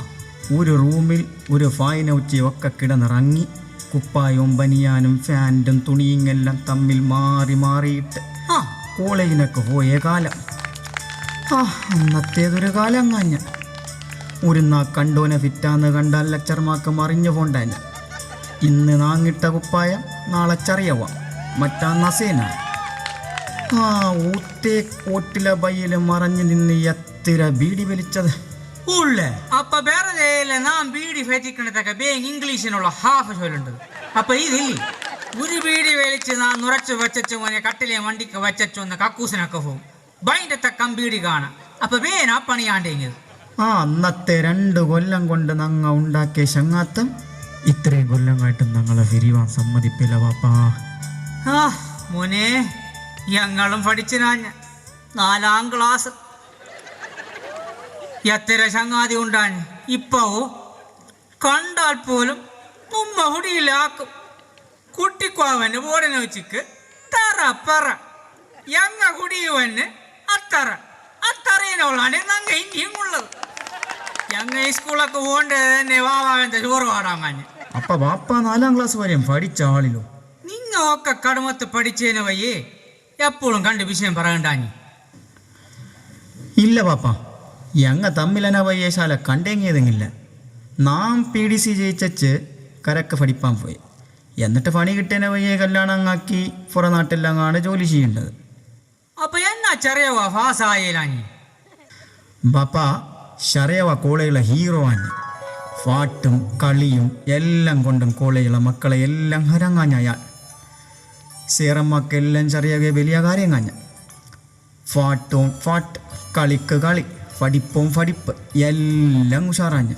ഒരു റൂമിൽ ഒരു ഫായിന ഉച്ചയൊക്കെ കിടന്നിറങ്ങി കുപ്പായവും ബനിയാനും ഫാൻറ്റും തുണിയുമെല്ലാം തമ്മിൽ മാറി മാറിയിട്ട് ആ കോളേജിനൊക്കെ പോയ കാലം അന്നത്തേതൊരു കാലം കാഞ്ഞ ഒരു നാ കണ്ടോനെ ഫിറ്റാന്ന് കണ്ടാൽ ലച്ചർമാക്ക് മറിഞ്ഞു പോണ്ടന്നെ ഇന്ന് നാങ്ങിട്ട കുപ്പായം നാളെ ചറിയവാം മറ്റാ നസേന ഊത്തേ കോട്ടിലെ ബയ്യില് മറഞ്ഞു നിന്ന് എത്തിര ബീഡി വലിച്ചത് ഉള്ളേ അപ്പൊ വേറെ നാം ബീഡി ഫേറ്റിക്കണത്തൊക്കെ ബേങ് ഇംഗ്ലീഷിനുള്ള ഹാഫ് ചൊല്ലുണ്ടത് അപ്പൊ ഇതില്ലേ ഒരു ബീഡി വലിച്ച് നാം നുറച്ചു വെച്ചു മോനെ കട്ടിലെ വണ്ടിക്ക് വെച്ചൊന്ന് കക്കൂസിനൊക്കെ പോകും ബൈൻ്റെ കമ്പീടി കാണാം അപ്പൊ വേനാ പണിയാണ്ടെങ്കിൽ അന്നത്തെ 2 കൊല്ലം കൊണ്ട് ഞങ്ങ ഉണ്ടാക്കിയ ശങ്ങാത്തം ഇത്രയും കൊല്ലമായിട്ട് ഞങ്ങളെ വിരിവാൻ സമ്മതിപ്പില്ല പാപ്പാ മോനെ ഞങ്ങളും പഠിച്ചിനാഞ്ഞ 4ാം ക്ലാസ് എത്ര ചങ്ങാതി ഉണ്ടാഞ്ഞ് ഇപ്പോ കണ്ടാൽ പോലും നമ്മ ഹുടിയിലാക്കും കുട്ടിക്കോവന് ഓടനെ വെച്ചിക്ക് തറ പറ ഞങ്ങ കുടിയുവന് അത്തറയിനോളാണ് ഞങ്ങ ഇനിയും ഉള്ളത് ഞങ്ങ ഈ സ്കൂളൊക്കെ പോകേണ്ടത് തന്നെ വാവാവന്റെ ചോറ് പാടാൻ കാഞ്ഞ് അപ്പൊ വാപ്പ 4ാം ക്ലാസ് വരെയും പഠിച്ച ആളിലോ നിങ്ങ ഒക്കെ കടുമത്ത് പഠിച്ചേനെ വയ്യേ എപ്പോഴും കണ്ട് വിഷയം പറയണ്ടാഞ്ഞി ഇല്ല പാപ്പ ഞങ്ങ തമ്മിലന വയ്യശാല കണ്ടെങ്കിയതെങ്കില്ല നാം PDC ജയിച്ചു കരക്ക് പഠിപ്പാൻ പോയി എന്നിട്ട് പണി കിട്ടിയനെ വയ്യേ കല്യാണം അങ്ങാക്കി പുറ നാട്ടിലെങ്ങാണ് ജോലി ചെയ്യേണ്ടത് അപ്പൊ എന്നാ ചെറിയവാ ഫാസായേലാഞ്ഞി ബാപ്പ ഷറിയവ കോളേജിലെ ഹീറോ ആണ് പാട്ടും കളിയും എല്ലാം കൊണ്ടും കോളേജിലെ മക്കളെ എല്ലാം ഹരങ്ങാഞ്ഞ അയാൾ സേറമ്മക്കെല്ലാം ചെറിയ വലിയ കാര്യം കാഞ്ഞ പാട്ട് കളിക്ക് കളി പഠിപ്പ് എല്ലാം ഉഷാറാഞ്ഞ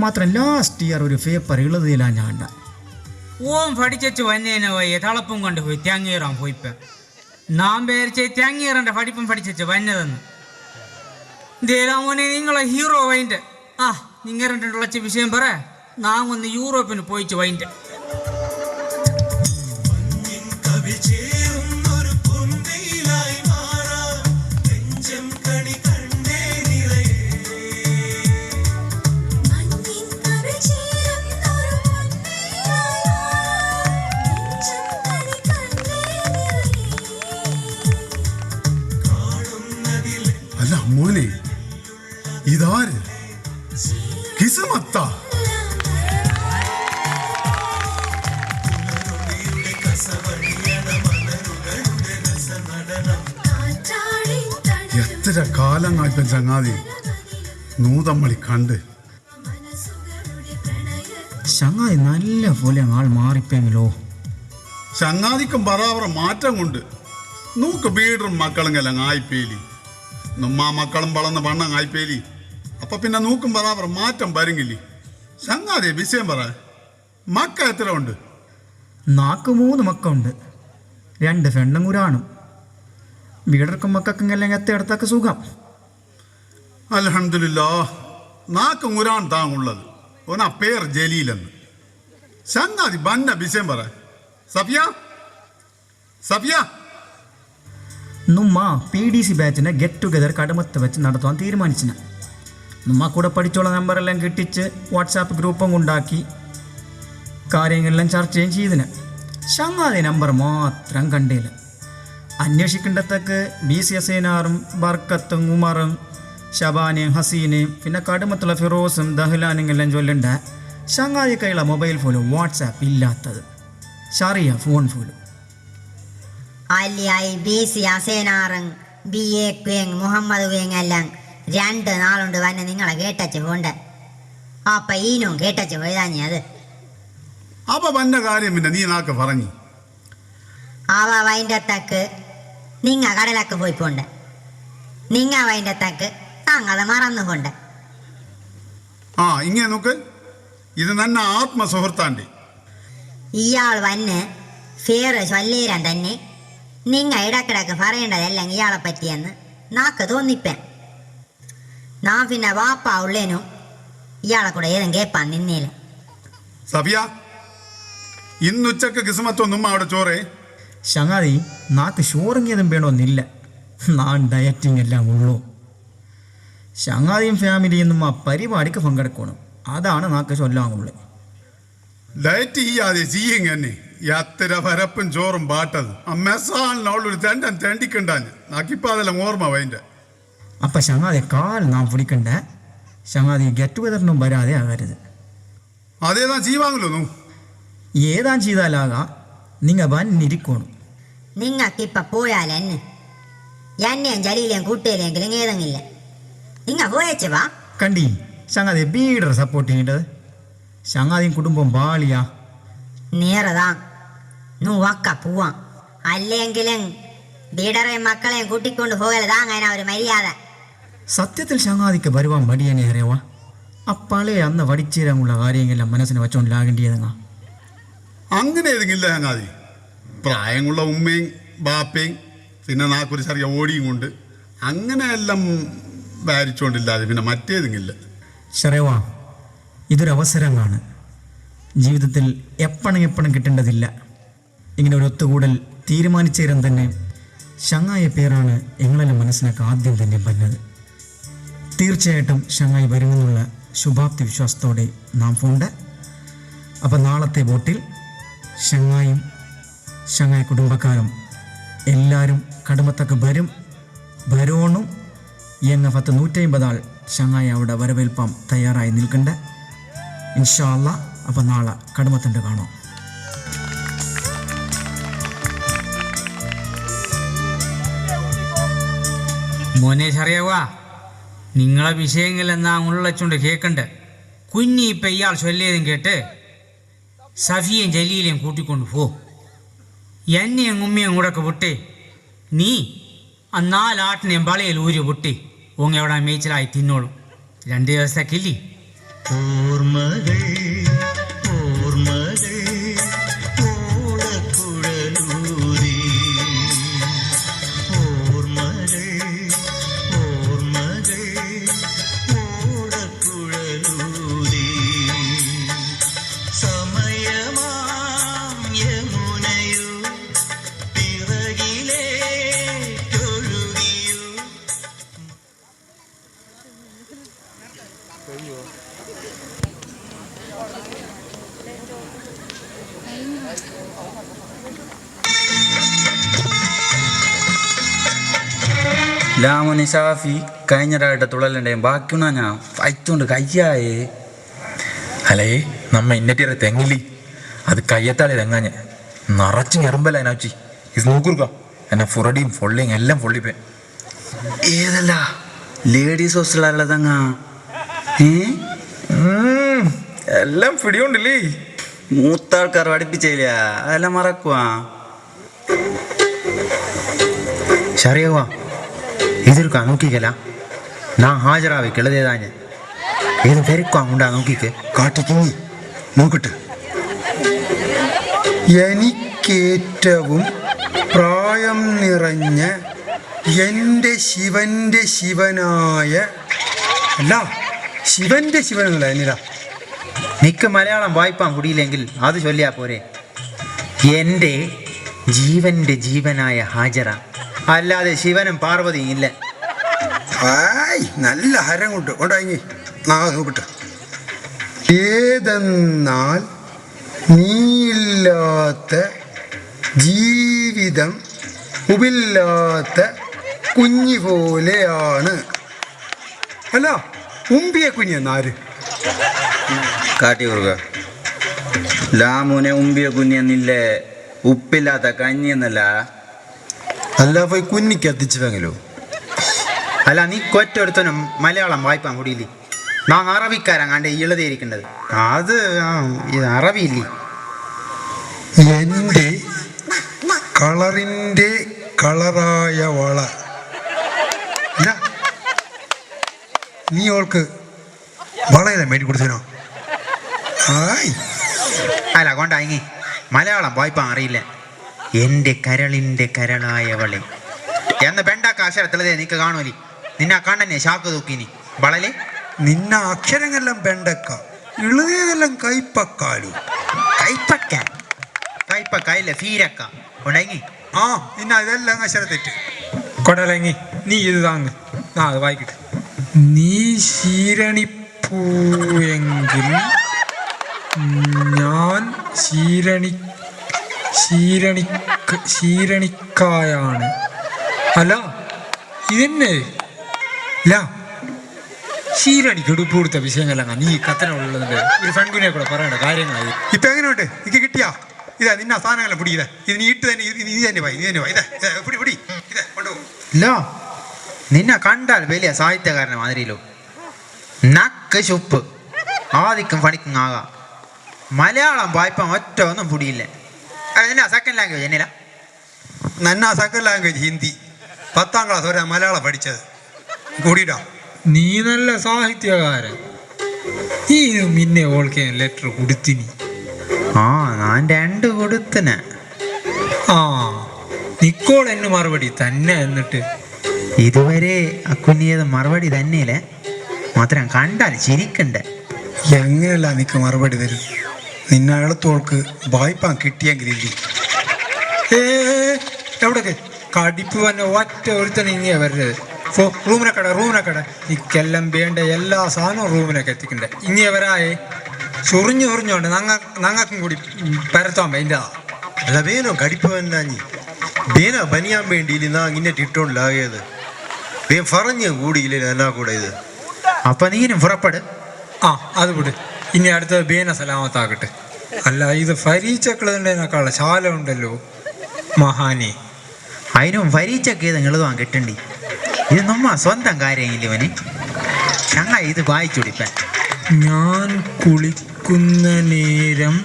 മാത്രം ലാസ്റ്റ് ഇയർ ഒരു പേപ്പർ എഴുതിയില്ല ഞാൻ ഓം പഠിച്ചു വന്നേനെ വയ്യ തളപ്പും കൊണ്ട് പോയി തേങ്ങീറാൻ പോയിപ്പ നാം പേരിച്ച് തേങ്ങീറന്റെ പഠിപ്പും പഠിച്ചു വന്നതെന്ന് ദേരാമോനെ നിങ്ങളെ ഹീറോ വൈൻ്റെ നിങ്ങൾ രണ്ടുള്ള വിഷയം പറ നാം ഒന്ന് യൂറോപ്പിന് പോയിച്ച് വൈൻ്റെ അല്ല മോനെ ഇതാര് കിസ്മത്ത എത്ര കാലം കായ്പൻ ചങ്ങാതി നൂതമ്മളി കണ്ട് ചങ്ങാതി നല്ല പോലെ ആൾ മാറിപ്പെങ്കിലോ ചങ്ങാതിക്കും ബറാബറ മാറ്റം കൊണ്ട് നൂക്ക് ബീഡറും മക്കളും ആയിപ്പേലി നമ്മാ മക്കളും വളർന്ന വണ്ണം ആയിപ്പേലി അപ്പൊ പിന്നെ നൂക്കും ബറാബറ മാറ്റം വരുങ്ങില്ലേ ചങ്ങാതി വിഷയം പറ മക്ക എത്ര ഉണ്ട് നാക്ക് 3 മക്കളുണ്ട് 2 പെണ്ണും കൂടാണും വീടർക്കും മക്കൾക്കെല്ലാം എത്തിയെടുത്തൊക്കെ സുഖം അൽഹംദുലില്ലാ നാക്ക് മുരാൻ താങ്ങുള്ളത് ഓനാ പേർ ജലീലെന്ന് ചങ്ങാതി ബന്ന വിഷയം പറ സഫിയ നുമ്മ PDC ബാച്ചിനെ ഗെറ്റ് ടുഗദർ കടമത്ത് വെച്ച് നടത്തുവാൻ തീരുമാനിച്ചിന് നമ്മ കൂടെ പഠിച്ചുള്ള നമ്പറെല്ലാം കിട്ടിച്ച് വാട്സാപ്പ് ഗ്രൂപ്പും ഉണ്ടാക്കി കാര്യങ്ങളെല്ലാം ചർച്ചയും ചെയ്തിന് ചങ്ങാതി നമ്പർ മാത്രം കണ്ടില്ല അന്വേഷിക്കേണ്ടത്തൊക്കെ BCS ബർക്കത്തും ഉമറും ഷബാനയും ഹസീനയും പിന്നെ കടുമത്തുള്ള ഫിറോസും ദഹ്ലാനും എല്ലാം ചൊല്ലണ്ട ചങ്ങാതി കയ്യിലുള്ള മൊബൈൽ ഫോണും വാട്സാപ്പ് ഇല്ലാത്തത് ഷറിയ ഫോൺ ഫോണും അല്ലിയായി BC അസേനാറും BA കുയങ് മുഹമ്മദ് കുയങ് എല്ലാം 2 നാളുണ്ട് വന്നെ നിങ്ങളെ കേട്ടച്ച് പോണ്ട് അപ്പൊ ഈനും കേട്ടച്ച് പോയതാഞ്ഞി അത് അപ്പൊ വന്ന കാര്യം പിന്നെ നീ നാക്ക് പറഞ്ഞു അവ വൈൻ്റെത്തക്ക് നിങ്ങ കടലക്ക് പോയി പോണ്ട് നിങ്ങ വൈൻ്റെത്തക്ക് താങ്കളെ മറന്നു പോണ്ട് ഇങ്ങനെ നോക്ക് ഇത് തന്നെ ആത്മസുഹൃത്താണ്ടി ഇയാൾ വന്ന് ഫേറ് ചൊല്ലേരാൻ തന്നെ നിങ്ങ ഇടക്കിടക്ക് പറയേണ്ടതെല്ലാം ഇയാളെ പറ്റിയെന്ന് നാക്ക് തോന്നിപ്പൻ. നാ പിന്നെ വാപ്പ ഉള്ളേനും ഇയാളെ കൂടെ ഏതും കേപ്പാൻ നിന്നേല. സഫിയ, ഇന്നുച്ചക്ക് കിസ്മത്തൊന്നും അവിടെ ചോറേ. ചങ്ങാതി നാക്ക് ഷോറിങ്ങിയതും വേണമെന്നില്ല, നാൻ ഡയറ്റിങ് എല്ലാം ഉള്ളൂ. ചങ്ങാതിയും ഫാമിലിയും ആ പരിപാടിക്ക് പങ്കെടുക്കണം, അതാണ് നാക്ക് ചൊല്ലാങ്ങുള്ളത്. ഡയറ്റ് ചെയ്യാതെ ചെയ്യും തന്നെ എത്ര പരപ്പും ചോറും പാട്ടത് ആ മെസ്സാളിനോളൊരു തെണ്ടിക്കണ്ടാന് നാക്കിപ്പോ അതെല്ലാം ഓർമ്മ വൈൻ്റെ. അപ്പം ചങ്ങാതി കാൽ നാം പിടിക്കണ്ട, ചങ്ങാതി ഗെറ്റ് ടുഗദറിനും വരാതെ ആകരുത്. അതേതാ ചെയ്യുവാങ്ങല്ലോ. ഏതാ ചെയ്താലാകാം, നിങ്ങൾ വന്നിരിക്കണം. നിങ്ങൾക്കിപ്പ പോയാലെന്നെ എന്നെയും ജലീലേയും കൂട്ടിയില്ലെങ്കിലും ഏതെങ്കില്ല. നിങ്ങ പോയച്ചു വാ. കണ്ടി ചങ്ങാതി ബീഡർ സപ്പോർട്ട് ചെയ്യേണ്ടത്. ചങ്ങാതിയും കുടുംബം ബാളിയാ. നേരതാ നൂവക്ക പോവാം. അല്ലെങ്കിലും ബീഡറേയും മക്കളെയും കൂട്ടിക്കൊണ്ട് പോകലതാ അങ്ങനെ ഒരു മര്യാദ. സത്യത്തിൽ ചങ്ങാതിക്ക് വരുവാൻ മടിയനെ അറിയവാ. അപ്പാളെ അന്ന് വടിച്ചേരാനുള്ള കാര്യങ്ങളെല്ലാം മനസ്സിന് വെച്ചോണ്ടിലാകേണ്ടിയതെങ്ങാ. അങ്ങനെ ഏതെങ്കില്ല ചങ്ങാതി. പ്രായമുള്ള ഉമ്മയും ബാപ്പയും പിന്നെ നാക്കൊരു ചെറിയ ഓടിയും കൊണ്ട് അങ്ങനെയെല്ലാം വാരിച്ചോണ്ടില്ലാതെ പിന്നെ മറ്റേതെങ്കില്ല. ശരവാ, ഇതൊരവസരമാണ്. ജീവിതത്തിൽ എപ്പണം കിട്ടേണ്ടതില്ല. ഇങ്ങനെ ഒരു ഒത്തുകൂടൽ തീരുമാനിച്ചേരം തന്നെ ഷങ്ങായ പേരാണ് ഞങ്ങളെല്ലാം മനസ്സിനൊക്കെ ആദ്യം തന്നെ പറഞ്ഞത്. തീർച്ചയായിട്ടും ഷങ്ങായി വരുമെന്നുള്ള ശുഭാപ്തി വിശ്വാസത്തോടെ നാം പോണ്ട്. അപ്പം നാളത്തെ ബോട്ടിൽ ഷങ്ങായും ഷങ്ങായ കുടുംബക്കാരും എല്ലാവരും കടുമത്തൊക്കെ വരോണും എന്ന 150 ആൾ ഷങ്ങായി അവിടെ വരവേൽപ്പാൻ തയ്യാറായി നിൽക്കണ്ട. ഇൻഷാ അല്ലാ. അപ്പം നാളെ കടുമത്തുണ്ട് കാണാം. മോനെ ഷറിയവാ, നിങ്ങളെ വിഷയങ്ങളെന്നാ ഉള്ളച്ചുകൊണ്ട് കേൾക്കണ്ട. കുഞ്ഞി ഇപ്പം ഇയാൾ ചൊല്ലിയതും കേട്ട് സഫിയും ജലീലയും കൂട്ടിക്കൊണ്ട് പോ. എന്നെയും ഉമ്മയും കൂടെ വിട്ടേ നീ ആ 4 ആട്ടിനെയും വളയിൽ ഊരി വിട്ടി ഓങ്ങ എവിടെ മേച്ചിലായി തിന്നോളും. 2 ദിവസത്തേക്കില്ലേ. ഓർമ്മകൾ ഓർമ്മകൾ ഓടക്കുഴലൂരി, ഓർമ്മകൾ ഓർമ്മകൾ ഓടക്കുഴലൂരി, സമയമാം യമുനയോ പിറകിലേ ഒഴുകിയോ. ലാമോനെ ഷാഫി കഴിഞ്ഞിട്ടായിട്ട് തുള്ളലുണ്ടായും ബാക്കിയുണ്ടാ ഞാൻ വൈച്ചോണ്ട് കയ്യായേ. അലേ നമ്മ ഇന്നറ്റിയറ തെങ്ങില്ലി അത് കയ്യത്താളെ തെങ്ങാഞ്ഞ് നിറച്ച് ഞെറുമ്പല്ല അതിനാച്ചി. ഇത് നോക്കുറുക്ക എന്നെ ഫുറടിയും ഫൊള്ളിയും എല്ലാം പൊള്ളിപ്പേ. ഏതല്ല ലേഡീസ് ഹോസ്റ്റലല്ലതങ്ങ എല്ലാം പിടിയോണ്ടില്ലേ. മൂത്ത ആൾക്കാർ പഠിപ്പിച്ചില്ല, അതെല്ലാം മറക്കുവാ. ശരിയാവാ ഇതൊരുക്കാ നോക്കിക്കല ഞാൻ ഹാജരാവേ കിളതേതാഞ്ഞ് ഏത് തിരക്കാ ഉണ്ടാ നോക്കിക്ക് കാട്ടിക്ക് നോക്കട്ടെ. എനിക്കേറ്റവും പ്രായം നിറഞ്ഞ എൻ്റെ ശിവൻ്റെ ശിവനായ അല്ല ശിവൻ്റെ ശിവനല്ല എന്നിതാ. നിക്ക് മലയാളം വായിപ്പാൻ കുടിയില്ലെങ്കിൽ അത് ചൊല്ലിയാ പോരെ. എൻ്റെ ജീവൻ്റെ ജീവനായ ഹാജറ, അല്ലാതെ ശിവനും പാർവതിയും ഇല്ല. ഹായ് നല്ല ഹരം കൊണ്ട് കൊണ്ടാങ്ങി നോക്കട്ടെ. ഏതെന്നാൽ നീയില്ലാത്ത ജീവിതം ഉപില്ലാത്ത കുഞ്ഞി പോലെയാണ്. അല്ല ഉമ്പിയ കുഞ്ഞെന്നാര് കാട്ടി കൊടുക്ക. ലാമുനെ ഉമ്പിയ കുഞ്ഞെന്നില്ലേ, ഉപ്പില്ലാത്ത കഞ്ഞിയെന്നല്ല. അല്ല പോയി കുഞ്ഞിക്ക് എത്തിച്ചുവെങ്കിലോ. അല്ല നീ കൊറ്റൊരുത്തനും മലയാളം വായ്പാൻ കൂടിയില്ലേ. നാം അറബിക്കാരാ കണ്ട് ഇളതേരിക്കേണ്ടത്. അത് അറബിയില്ലേ. എൻ്റെ കളറിൻ്റെ കളറായ വള നീ ഓൾക്ക് വളയെല്ലാം വേണ്ടി കൊടുത്തനോ? ആയ് അല്ല കൊണ്ടായി മലയാളം വായ്പാൻ അറിയില്ല. എൻ്റെ കരളിൻ്റെ കരളായവളെ എന്ന് ബെണ്ടാക്ക അക്ഷരത്തിലതേ നിനക്ക് കാണൂലി നിന്നെ കണ്ണനെ ഷാക്ക് തൂക്കിനി വളലേ നിന്ന അക്ഷരങ്ങളെല്ലാം ബെണ്ടക്ക ഇളുതിയതെല്ലാം കൈപ്പക്കാലു. കൈപ്പക്ക ഇല്ല ഫീരക്ക ഉണ്ടെങ്കി ആ നിന്ന ഇതെല്ലാം അക്ഷരത്തെറ്റ്. കൊടലങ്ങി നീ ഇത് താങ്ങ് അത് വായിക്കട്ടെ. നീ ശീരണിപ്പൂവെങ്കിൽ ഞാൻ ശീരണിക്കായാണ്. അല്ല ഇതെന്നെ ഇല്ല ശീരണിക്ക് ഉടുപ്പ് കൊടുത്ത വിഷയങ്ങളങ്ങ നീ കത്തനുള്ളതിന്റെ ഒരു പെൺകുനെ കൂടെ പറയേണ്ട കാര്യങ്ങളായി. ഇപ്പൊ എങ്ങനെയുണ്ട്? എനിക്ക് കിട്ടിയാ ഇതാ നിന്ന സാധനങ്ങളെ പിടി. ഇതാ ഇത് നീ ഇട്ട് തന്നെ നീ തന്നെ പോയി ഇതാ പിടി പിടി ഇതാ കൊണ്ടുപോകും. ഇല്ലോ നിന്നെ കണ്ടാൽ വലിയ സാഹിത്യകാരനെ മാതിരിയില്ലോ. നക്ക് ചുപ്പ് ആദിക്കും പണിക്കും ആകാം. മലയാളം വായ്പ ഒറ്റ ഒന്നും പിടിയില്ല. അതെന്നാ സെക്കൻഡ് ലാംഗ്വേജ് എന്നില്ല. നന്ന സെക്കൻഡ് ലാംഗ്വേജ് ഹിന്ദി. 10ാം ക്ലാസ് വരെ മലയാളം പഠിച്ചത് കൂടിയിട്ടാ. നീ നല്ല സാഹിത്യകാരൻ. നീ പിന്നെ ഓൾക്ക് ലെറ്റർ കൊടുത്തിനി. ആ ഞാൻ 2 കൊടുത്തനെ. ആ നിക്കോൾ എന്നെ മറുപടി തന്നെ. എന്നിട്ട് ഇതുവരെ അക്കുഞ്ഞിയത് മറുപടി തന്നെയല്ലേ, മാത്രം കണ്ടാൽ ചിരിക്കണ്ടേ. എങ്ങനെയല്ല നിനക്ക് മറുപടി തരും? നിന്ന എളുത്തോൾക്ക് വായ്പാൻ കിട്ടിയെങ്കിലില്ലേ. എവിടൊക്കെ കടിപ്പ് തന്നെ ഒറ്റ ഒരുത്തൻ ഇങ്ങനെ വരരുത്. റൂമിനെ കട നിക്കെല്ലാം വേണ്ട എല്ലാ സാധനവും റൂമിനൊക്കെ എത്തിക്കണ്ടേ. ഇങ്ങനെ വരായേ ചൊറിഞ്ഞോണ്ട് ഞങ്ങൾക്കും കൂടി പരത്താൻ വേണ്ട. അല്ല വേനോ കടിപ്പ് വന്നാഞ്ഞി വേന പനിയാൻ വേണ്ടിയില്ല നാ ഇങ്ങനെ ഇട്ടോണ്ടാകിയത്. വേ പറഞ്ഞ കൂടിയില്ലേ എന്നാ കൂടെ ഇത്. അപ്പൊ നീനും പുറപ്പെട്. ആ അത് വിട്. ഇനി അടുത്തത് ബേന സലാമത്താകട്ടെ. അല്ല ഇത് ഫരീച്ചക്കളതിൻ്റെക്കാളുള്ള ശാല ഉണ്ടല്ലോ മഹാനെ. അതിനും പരീക്ഷയ്ക്ക് ഏതെങ്കിലും എഴുതുവാൻ കിട്ടണ്ടി. ഇത് നമ്മ സ്വന്തം കാര്യമില്ല ഇവന്. ഞങ്ങ ഇത് വായിച്ചുടിപ്പാൻ. ഞാൻ കുളിക്കുന്ന നേരം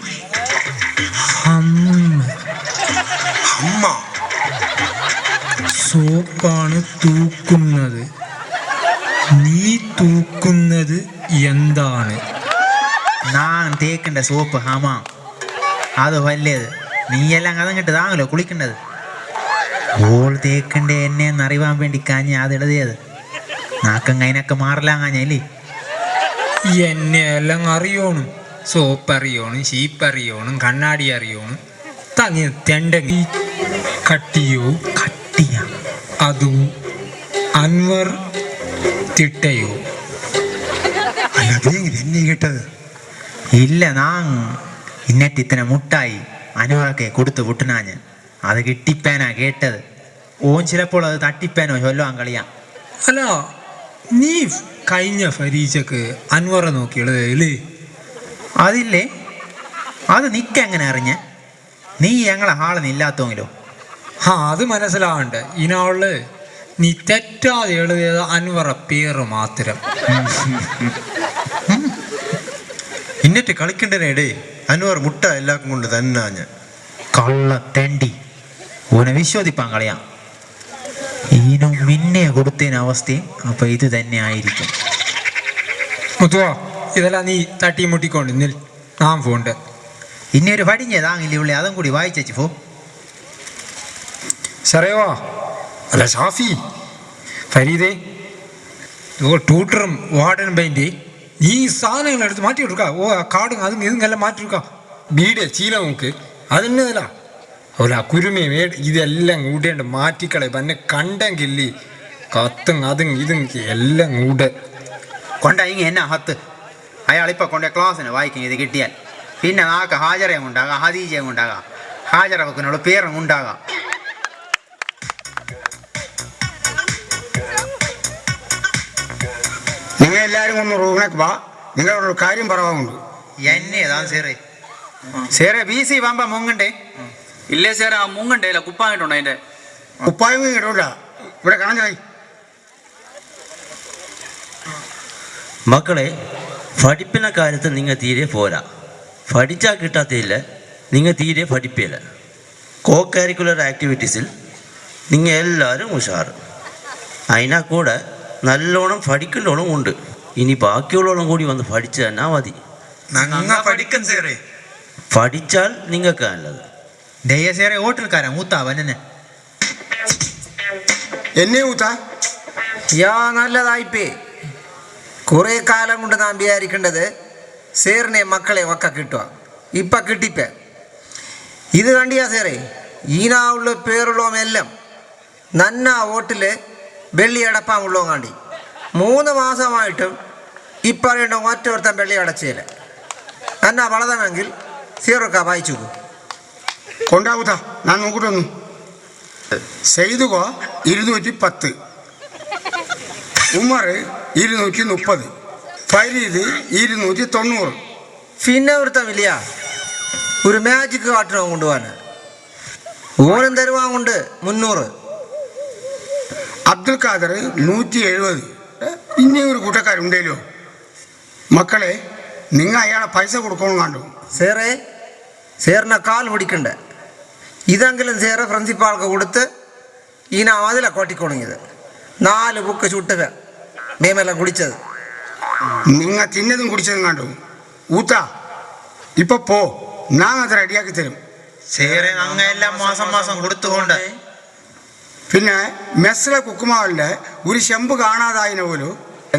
അമ്മ സോപ്പാണ് തൂക്കുന്നത്. നീ തൂക്കുന്നത് എന്താണ്? ഞാൻ തേക്കേണ്ട സോപ്പ് ഹമാ. അത് വല്യത്. നീയെല്ലാം കഥങ്ങിട്ട് താങ്ങല്ലോ കുളിക്കേണ്ടത്. ഓൾ തേക്കണ്ടേ എന്നെ എന്നറിയാൻ വേണ്ടി കാഞ്ഞ അത് എഴുതിയത്. നാക്കങ്ങ അതിനൊക്കെ മാറലാങ്ങാഞ്ഞല്ലേ. എന്നെ എല്ലാം അറിയോണം. സോപ്പ് അറിയോണം, ഷീപ്പ് അറിയോണം, കണ്ണാടി അറിയോണം. തങ്ങി തെണ്ടെങ്കി കട്ടിയോ അതും അൻവർ തിട്ടയോ? എന്നെ കേട്ടത് ഇല്ല. നാം ഇന്നറ്റ് ഇത്തനെ മുട്ടായി അനുവറക്കെ കൊടുത്തു വിട്ടുനാഞ്ഞ് അത് കിട്ടിപ്പേനാ കേട്ടത്. ഓൻ ചിലപ്പോൾ അത് തട്ടിപ്പേനോ ചൊല്ലുവാൻ കളിയാ. അല്ല നീ കഴിഞ്ഞ പരീക്ഷക്ക് അൻവറെ നോക്കിയുള്ളതല്ലേ? അതില്ലേ, അത് നിക്കെങ്ങനെ അറിഞ്ഞ? നീ ഞങ്ങളെ ഹാളിന്ന് ഇല്ലാത്തോങ്കിലോ? ആ അത് മനസ്സിലാവണ്ടേ. ഇതിനാള് നീ തെറ്റാതെ എഴുതിയത് അൻവറ പേര് മാത്രം. ഇന്നറ്റ് കളിക്കണ്ടേടേ. അനുവർ മുട്ട എല്ലാവർക്കും കൊണ്ട് തന്നെ കള്ള തെണ്ടി ഓനെ വിശ്വസിപ്പാൻ കളയാം. ഈനും മിന്നെ കൊടുത്തതിന് അവസ്ഥയും അപ്പൊ ഇത് തന്നെ ആയിരിക്കും. മുത്തുവാ ഇതെല്ലാം നീ തട്ടി മുട്ടിക്കൊണ്ട് നിൽ. നാം പോണ്ട്. ഇനി ഒരു പടിഞ്ഞതാങ്ങില്ലേ ഉള്ളി, അതും കൂടി വായിച്ചു പോ. സറേവാ അല്ല ഷാഫി ഫരീദേ ട്യൂട്ടറും വാർഡനും പെയിന്റ് ഈ സാധനങ്ങൾ എടുത്ത് മാറ്റി കൊടുക്ക. ഓ കാടും അതും ഇതും എല്ലാം മാറ്റി കൊടുക്ക. ബീഡെ ചീല നോക്ക് അതിന്നതല്ല അവല കുരുമേ ഇതെല്ലാം കൂടേണ്ട മാറ്റിക്കളെ. പന്നെ കണ്ടെങ്കില്ലേ കത്തും അതും ഇതും എല്ലാം കൂടെ കൊണ്ടെങ്കിൽ എന്നാ ഹത്ത്. അയാളിപ്പോൾ കൊണ്ട ക്ലാസ്സിന് വായിക്കും ഇത് കിട്ടിയാൽ. പിന്നെ നാക്ക് ഹാജറയും ഉണ്ടാകാം, ഹദീജയും ഉണ്ടാകാം, ഹാജറ വെക്കിനുള്ള പേരും ഉണ്ടാകാം. നിങ്ങൾ എല്ലാവരും ഒന്ന് റൂമിലേക്ക് വാ. നിങ്ങളോടൊരു കാര്യം പറയാനുണ്ട്. എന്നേതാ സേറെ ബി സി പാമ്പ മുങ്ങണ്ടേ? ഇല്ലേ സാറേ, ആ മുങ്ങണ്ടേ കുപ്പായിട്ടുണ്ടോ? അതിന്റെ കുപ്പായം കിട്ടൂല. ഇവിടെ കാണാൻ മക്കളെ, പഠിപ്പിന കാര്യത്ത് നിങ്ങൾ തീരെ പോരാ. പഠിച്ചാൽ കിട്ടാത്തില്ല, നിങ്ങൾ തീരെ പഠിപ്പില്ല. കോ കരിക്കുലർ ആക്ടിവിറ്റീസിൽ നിങ്ങൾ എല്ലാവരും ഉഷാറ്. അതിനാ കൂടെ നല്ലോണം പഠിക്കേണ്ടോളം ഉണ്ട്. ഇനി ബാക്കിയുള്ളോളം കൂടി വന്ന് പഠിച്ചു തന്നെ മതി. പഠിച്ചാൽ നിങ്ങൾക്ക് നല്ലത്. ദയ്യ സേറെ ഹോട്ടൽക്കാരാ മൂത്താവനെ എന്നെ ഊത്ത യാ നല്ലതായിപ്പേ. കുറേ കാലം കൊണ്ട് നാം വിചാരിക്കേണ്ടത് സേറിനെ മക്കളെ ഒക്കെ കിട്ടുക. ഇപ്പം കിട്ടിപ്പേ. ഇത് കണ്ടിയാ സേറേ, ഈനാവുള്ള പേരുള്ളവമെല്ലാം നന്ന വോട്ടിൽ വെള്ളി അടപ്പാമുള്ളോ കാണ്ടി 3 മാസമായിട്ടും ഇപ്പറയേണ്ട ഒറ്റൊരുത്തൻ വെള്ളി അടച്ചില്ല. എന്നാ വളതമെങ്കിൽ സീറൊക്ക വായിച്ചു കൊണ്ടാവൂത്ത ഞാൻ നോക്കിട്ടൊന്നു. സെയ്തുകോ 210, ഉമർ 230, ഫരീദ് 290. പിന്നെ ഒരുത്തമില്ല ഒരു മാജിക് കാട്ടണം കൊണ്ടുപോകാൻ. ഓനും തരുവാൻ കൊണ്ട് 300. അബ്ദുൽ ഖാദർ 170. ഇനി ഒരു കൂട്ടക്കാരുണ്ടല്ലോ. മക്കളെ, നിങ്ങൾ അയാളെ പൈസ കൊടുക്കണം കണ്ടു. സേറിനെ കാൽ പിടിക്കണ്ടേ. ഇതെങ്കിലും സേറ് പ്രിൻസിപ്പാൾക്ക് കൊടുത്ത് ഈന അതിലെ കൊട്ടിക്കൊണങ്ങിയത് 4 ബുക്ക് ചുട്ടുക മേമെല്ലാം കുടിച്ചത്. നിങ്ങൾ തിന്നതും കുടിച്ചതും കണ്ടു. ഊത്ത ഇപ്പൊ പോ, ഞാൻ അത് റെഡിയാക്കി തരും. സേറെ അങ്ങ എല്ലാം മാസം മാസം കൊടുത്തുകൊണ്ട് പിന്നെ മെസ്സിലെ കുക്കുമാവിൻ്റെ ഒരു ചെമ്പ് കാണാതായതിനെ പോലും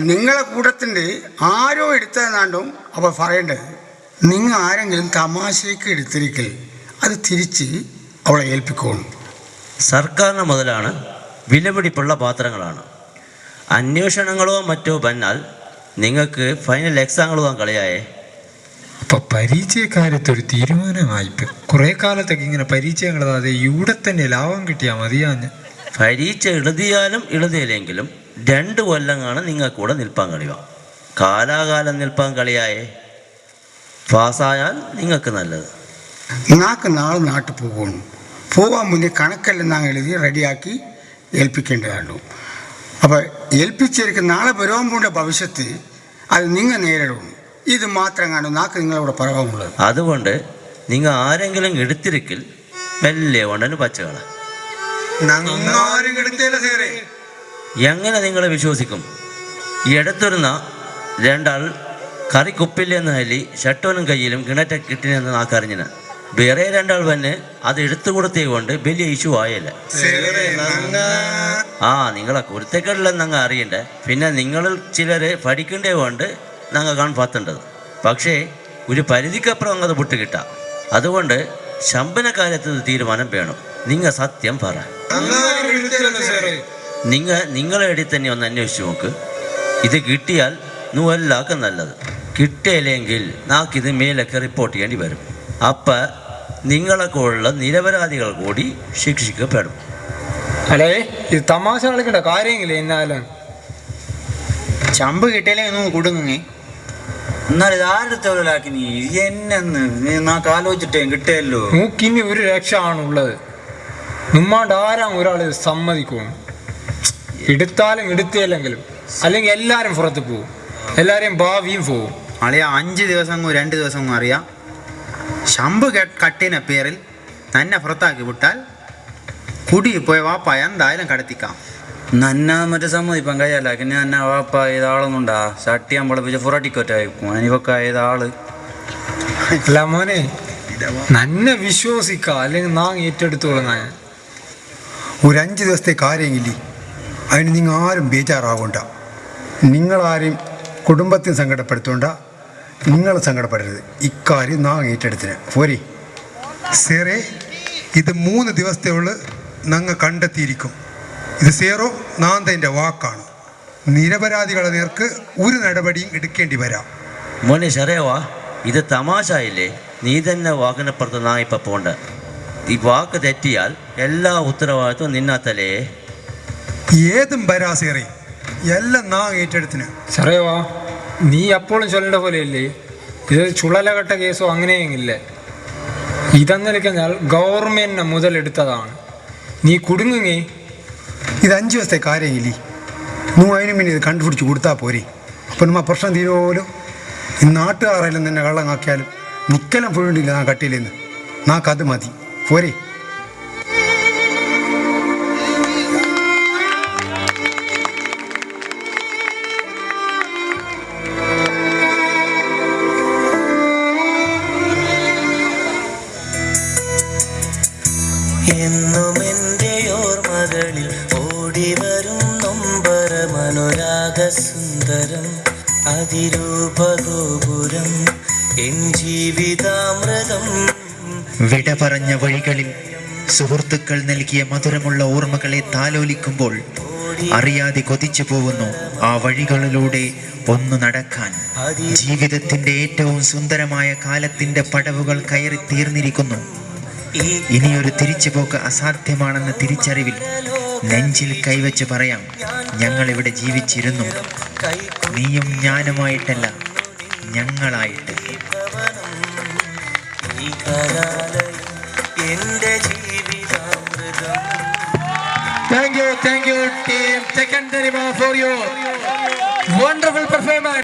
നിങ്ങളെ കൂട്ടത്തിൻ്റെ ആരോ എടുത്തതെന്നാണ്ടും അപ്പോൾ പറയേണ്ടത്. നിങ്ങൾ ആരെങ്കിലും തമാശയ്ക്ക് എടുത്തിരിക്കൽ അത് തിരിച്ച് അവളെ ഏൽപ്പിക്കണം. സർക്കാരിന് മുതലാണ് വിലപിടിപ്പുള്ള പാത്രങ്ങളാണ്. അന്വേഷണങ്ങളോ മറ്റോ വന്നാൽ നിങ്ങൾക്ക് ഫൈനൽ എക്സാമുകളോ കളിയായേ. അപ്പൊ പരീക്ഷക്കാലത്തൊരു തീരുമാനമായിപ്പോ കുറെ കാലത്തൊക്കെ ഇങ്ങനെ പരീക്ഷ എഴുതാതെ ഇവിടെ തന്നെ ലാഭം കിട്ടിയാൽ മതിയാന്ന്. പരീക്ഷ എഴുതിയാലും എഴുതിയില്ലെങ്കിലും 2 കൊല്ലമാണ് നിങ്ങൾ കൂടെ നിൽപ്പാൻ കളിയോ. കാലാകാലം നിൽപ്പാൻ കളിയായേ. പാസ്സായാൽ നിങ്ങൾക്ക് നല്ലത്. നാക്ക് നാളെ നാട്ടിൽ പോകണം. പോകാൻ മുന്നേ കണക്കെല്ലാം നാം എഴുതി റെഡിയാക്കി ഏൽപ്പിക്കേണ്ടതാണ്. അപ്പോൾ ഏൽപ്പിച്ചിരിക്കുന്ന നാളെ വരാൻ പോകേണ്ട ഭവിഷ്യത്ത് അത് നിങ്ങൾ നേരിടണം. ഇത് മാത്രം കാണും നാക്ക് നിങ്ങളവിടെ പറയാനുള്ളത്. അതുകൊണ്ട് നിങ്ങൾ ആരെങ്കിലും എടുത്തിരിക്കൽ മെല്ലെ കൊണ്ടന് പച്ചകള. എങ്ങനെ നിങ്ങൾ വിശ്വസിക്കും? ഈ അടുത്തിരുന്ന 2 ആൾ കറിക്കുപ്പില്ലെന്ന് ഹല്ലി ഷട്ടോനും കയ്യിലും കിണറ്റ കിട്ടിനെന്ന് നാക്കറിഞ്ഞിന്. വേറെ 2 ആൾ വന്ന് അത് എടുത്തു കൊടുത്തേ കൊണ്ട് വലിയ ഇഷ്യൂ ആയല്ല. നിങ്ങളെ കുരുത്തക്കെട്ടില്ലെന്ന് അങ്ങ് അറിയണ്ടേ. പിന്നെ നിങ്ങളിൽ ചിലർ പഠിക്കേണ്ടേ കൊണ്ട് ഞങ്ങൾ കാണാത്തത്. പക്ഷേ ഒരു പരിധിക്കപ്പുറം അങ്ങത് പൊട്ട് കിട്ടാം. അതുകൊണ്ട് ശമ്പനക്കാലത്ത് തീരുമാനം വേണം. നിങ്ങൾ സത്യം പറ. നിങ്ങളെ ഇടയിൽ തന്നെ ഒന്ന് അന്വേഷിച്ച് നോക്ക്. ഇത് കിട്ടിയാൽ എല്ലാവർക്കും നല്ലത്. കിട്ടിയില്ലെങ്കിൽ നാക്കിത് മേലൊക്കെ റിപ്പോർട്ട് ചെയ്യേണ്ടി വരും. അപ്പം നിങ്ങളൊക്കെ ഉള്ള നിരപരാധികൾ കൂടി ശിക്ഷിക്കപ്പെടും. അല്ലേ ഇത് തമാശ കളിക്കേണ്ട കാര്യമില്ല. എന്നാലും ചമ്പ് കിട്ടിയില്ലെങ്കിൽ നിങ്ങൾ കൊടുങ്ങേ. എന്നാൽ ഇത് ആരുടെ തൊഴിലാക്കി നീ എന്നെന്ന് നാക്ക് ആലോചിച്ചിട്ടേ കിട്ടിയല്ലോ. മൂക്കിന് ഒരു രക്ഷ ആണുള്ളത്. നിമ്മാണ്ട് ആരാം ഒരാൾ സമ്മതിക്കും. എടുത്താലും എടുത്തില്ലെങ്കിലും അല്ലെങ്കിൽ എല്ലാവരും പുറത്ത് പോവും. എല്ലാവരെയും ഭാവിയും പോവും. അളിയ 5 ദിവസം 2 ദിവസം അറിയാം. ശമ്പ് കട്ടിന പേരിൽ തന്നെ പുറത്താക്കി വിട്ടാൽ കുടി പോയ വാപ്പ എന്തായാലും കടത്തിക്കാം. നന്ന മറ്റേ സമ്മതിപ്പം കഴിയല്ല. നന്ന വാപ്പ ഏതാളൊന്നുണ്ടാ ചട്ടിയാൻ പൊളപ്പിച്ച് ഫുറട്ടിക്കൊറ്റായിരിക്കും. അതിനൊക്കെ ഏതാള് അല്ല മോനെ, നന്നെ വിശ്വസിക്കാം. അല്ലെങ്കിൽ നാം ഏറ്റെടുത്തോളാം. ഒരു 5 ദിവസത്തെ കാര്യമെങ്കിലേ അതിന് നിങ്ങൾ ആരും ബേജാറാവണ്ട. നിങ്ങളാരും കുടുംബത്തിന് സങ്കടപ്പെടുത്തോണ്ട, നിങ്ങൾ സങ്കടപ്പെടരുത്. ഇക്കാര്യം നാം ഏറ്റെടുത്തിന് പോരെ. സേറെ, ഇത് 3 ദിവസത്തെ ഉള്ളു ഞങ്ങൾ കണ്ടെത്തിയിരിക്കും. ഇത് സേറോ നാന്തൻ്റെ വാക്കാണ്. നിരപരാധികളെ നേർക്ക് ഒരു നടപടിയും എടുക്കേണ്ടി വരാം. മോനെ ശരേവാ, ഇത് തമാശയില്ലേ? നീ തന്നെ വാക്കിനപ്പുറത്ത് നാ ഇപ്പം പോണ്ട. ഈ വാക്ക് തെറ്റിയാൽ എല്ലാ ഉത്തരവാദിത്വം നിന്നാത്തലേ. ഏതും വരാ സേറെ, എല്ലാം നാ ഏറ്റെടുത്തിന്. ശരേവാ, നീ അപ്പോഴും ചൊല്ലേണ്ട പോലെയല്ലേ. ഇത് ചുഴലഘട്ട കേസോ അങ്ങനെയെങ്കിലേ. ഇതെന്ന് കഴിഞ്ഞാൽ ഗവൺമെൻറ്റിനെ മുതലെടുത്തതാണ്. നീ കുടുങ്ങുങ്ങേ. ഇത് 5 ദിവസത്തെ കാര്യമെങ്കിലേ അതിനും പിന്നെ ഇത് കണ്ടുപിടിച്ച് കൊടുത്താൽ പോരെ. അപ്പം നമ്മൾ പ്രശ്നം തീരുമല്ലോ. ഈ നാട്ടുകാരെല്ലാം തന്നെ കള്ളങ്ങാക്കിയാലും നിക്കലം പോയിട്ടില്ല നാ കട്ടിയിലെന്ന്. നാക്കത് മതി പോരെ. എന്നും എൻ്റെ ഓർമ്മകളിൽ ഓടിവരും നൊമ്പര മനോരാഗ സുന്ദരം അതിരൂപഗോപുരം എൻ ജീവിതാമൃതം. വിട പറഞ്ഞ വഴികളിൽ സുഹൃത്തുക്കൾ നൽകിയ മധുരമുള്ള ഓർമ്മകളെ താലോലിക്കുമ്പോൾ അറിയാതെ കൊതിച്ചു പോകുന്നു ആ വഴികളിലൂടെ ഒന്നു നടക്കാൻ. ജീവിതത്തിന്റെ ഏറ്റവും സുന്ദരമായ കാലത്തിന്റെ പടവുകൾ കയറി തീർന്നിരിക്കുന്നു. ഇനിയൊരു തിരിച്ചുപോക്ക് അസാധ്യമാണെന്ന തിരിച്ചറിവിൽ നെഞ്ചിൽ കൈവച്ച് പറയാം, ഞങ്ങളിവിടെ ജീവിച്ചിരുന്നു, നീയും ഞാനുമായിട്ടല്ല, ഞങ്ങളായിട്ട്. Thank you, team Secondary for your wonderful performance.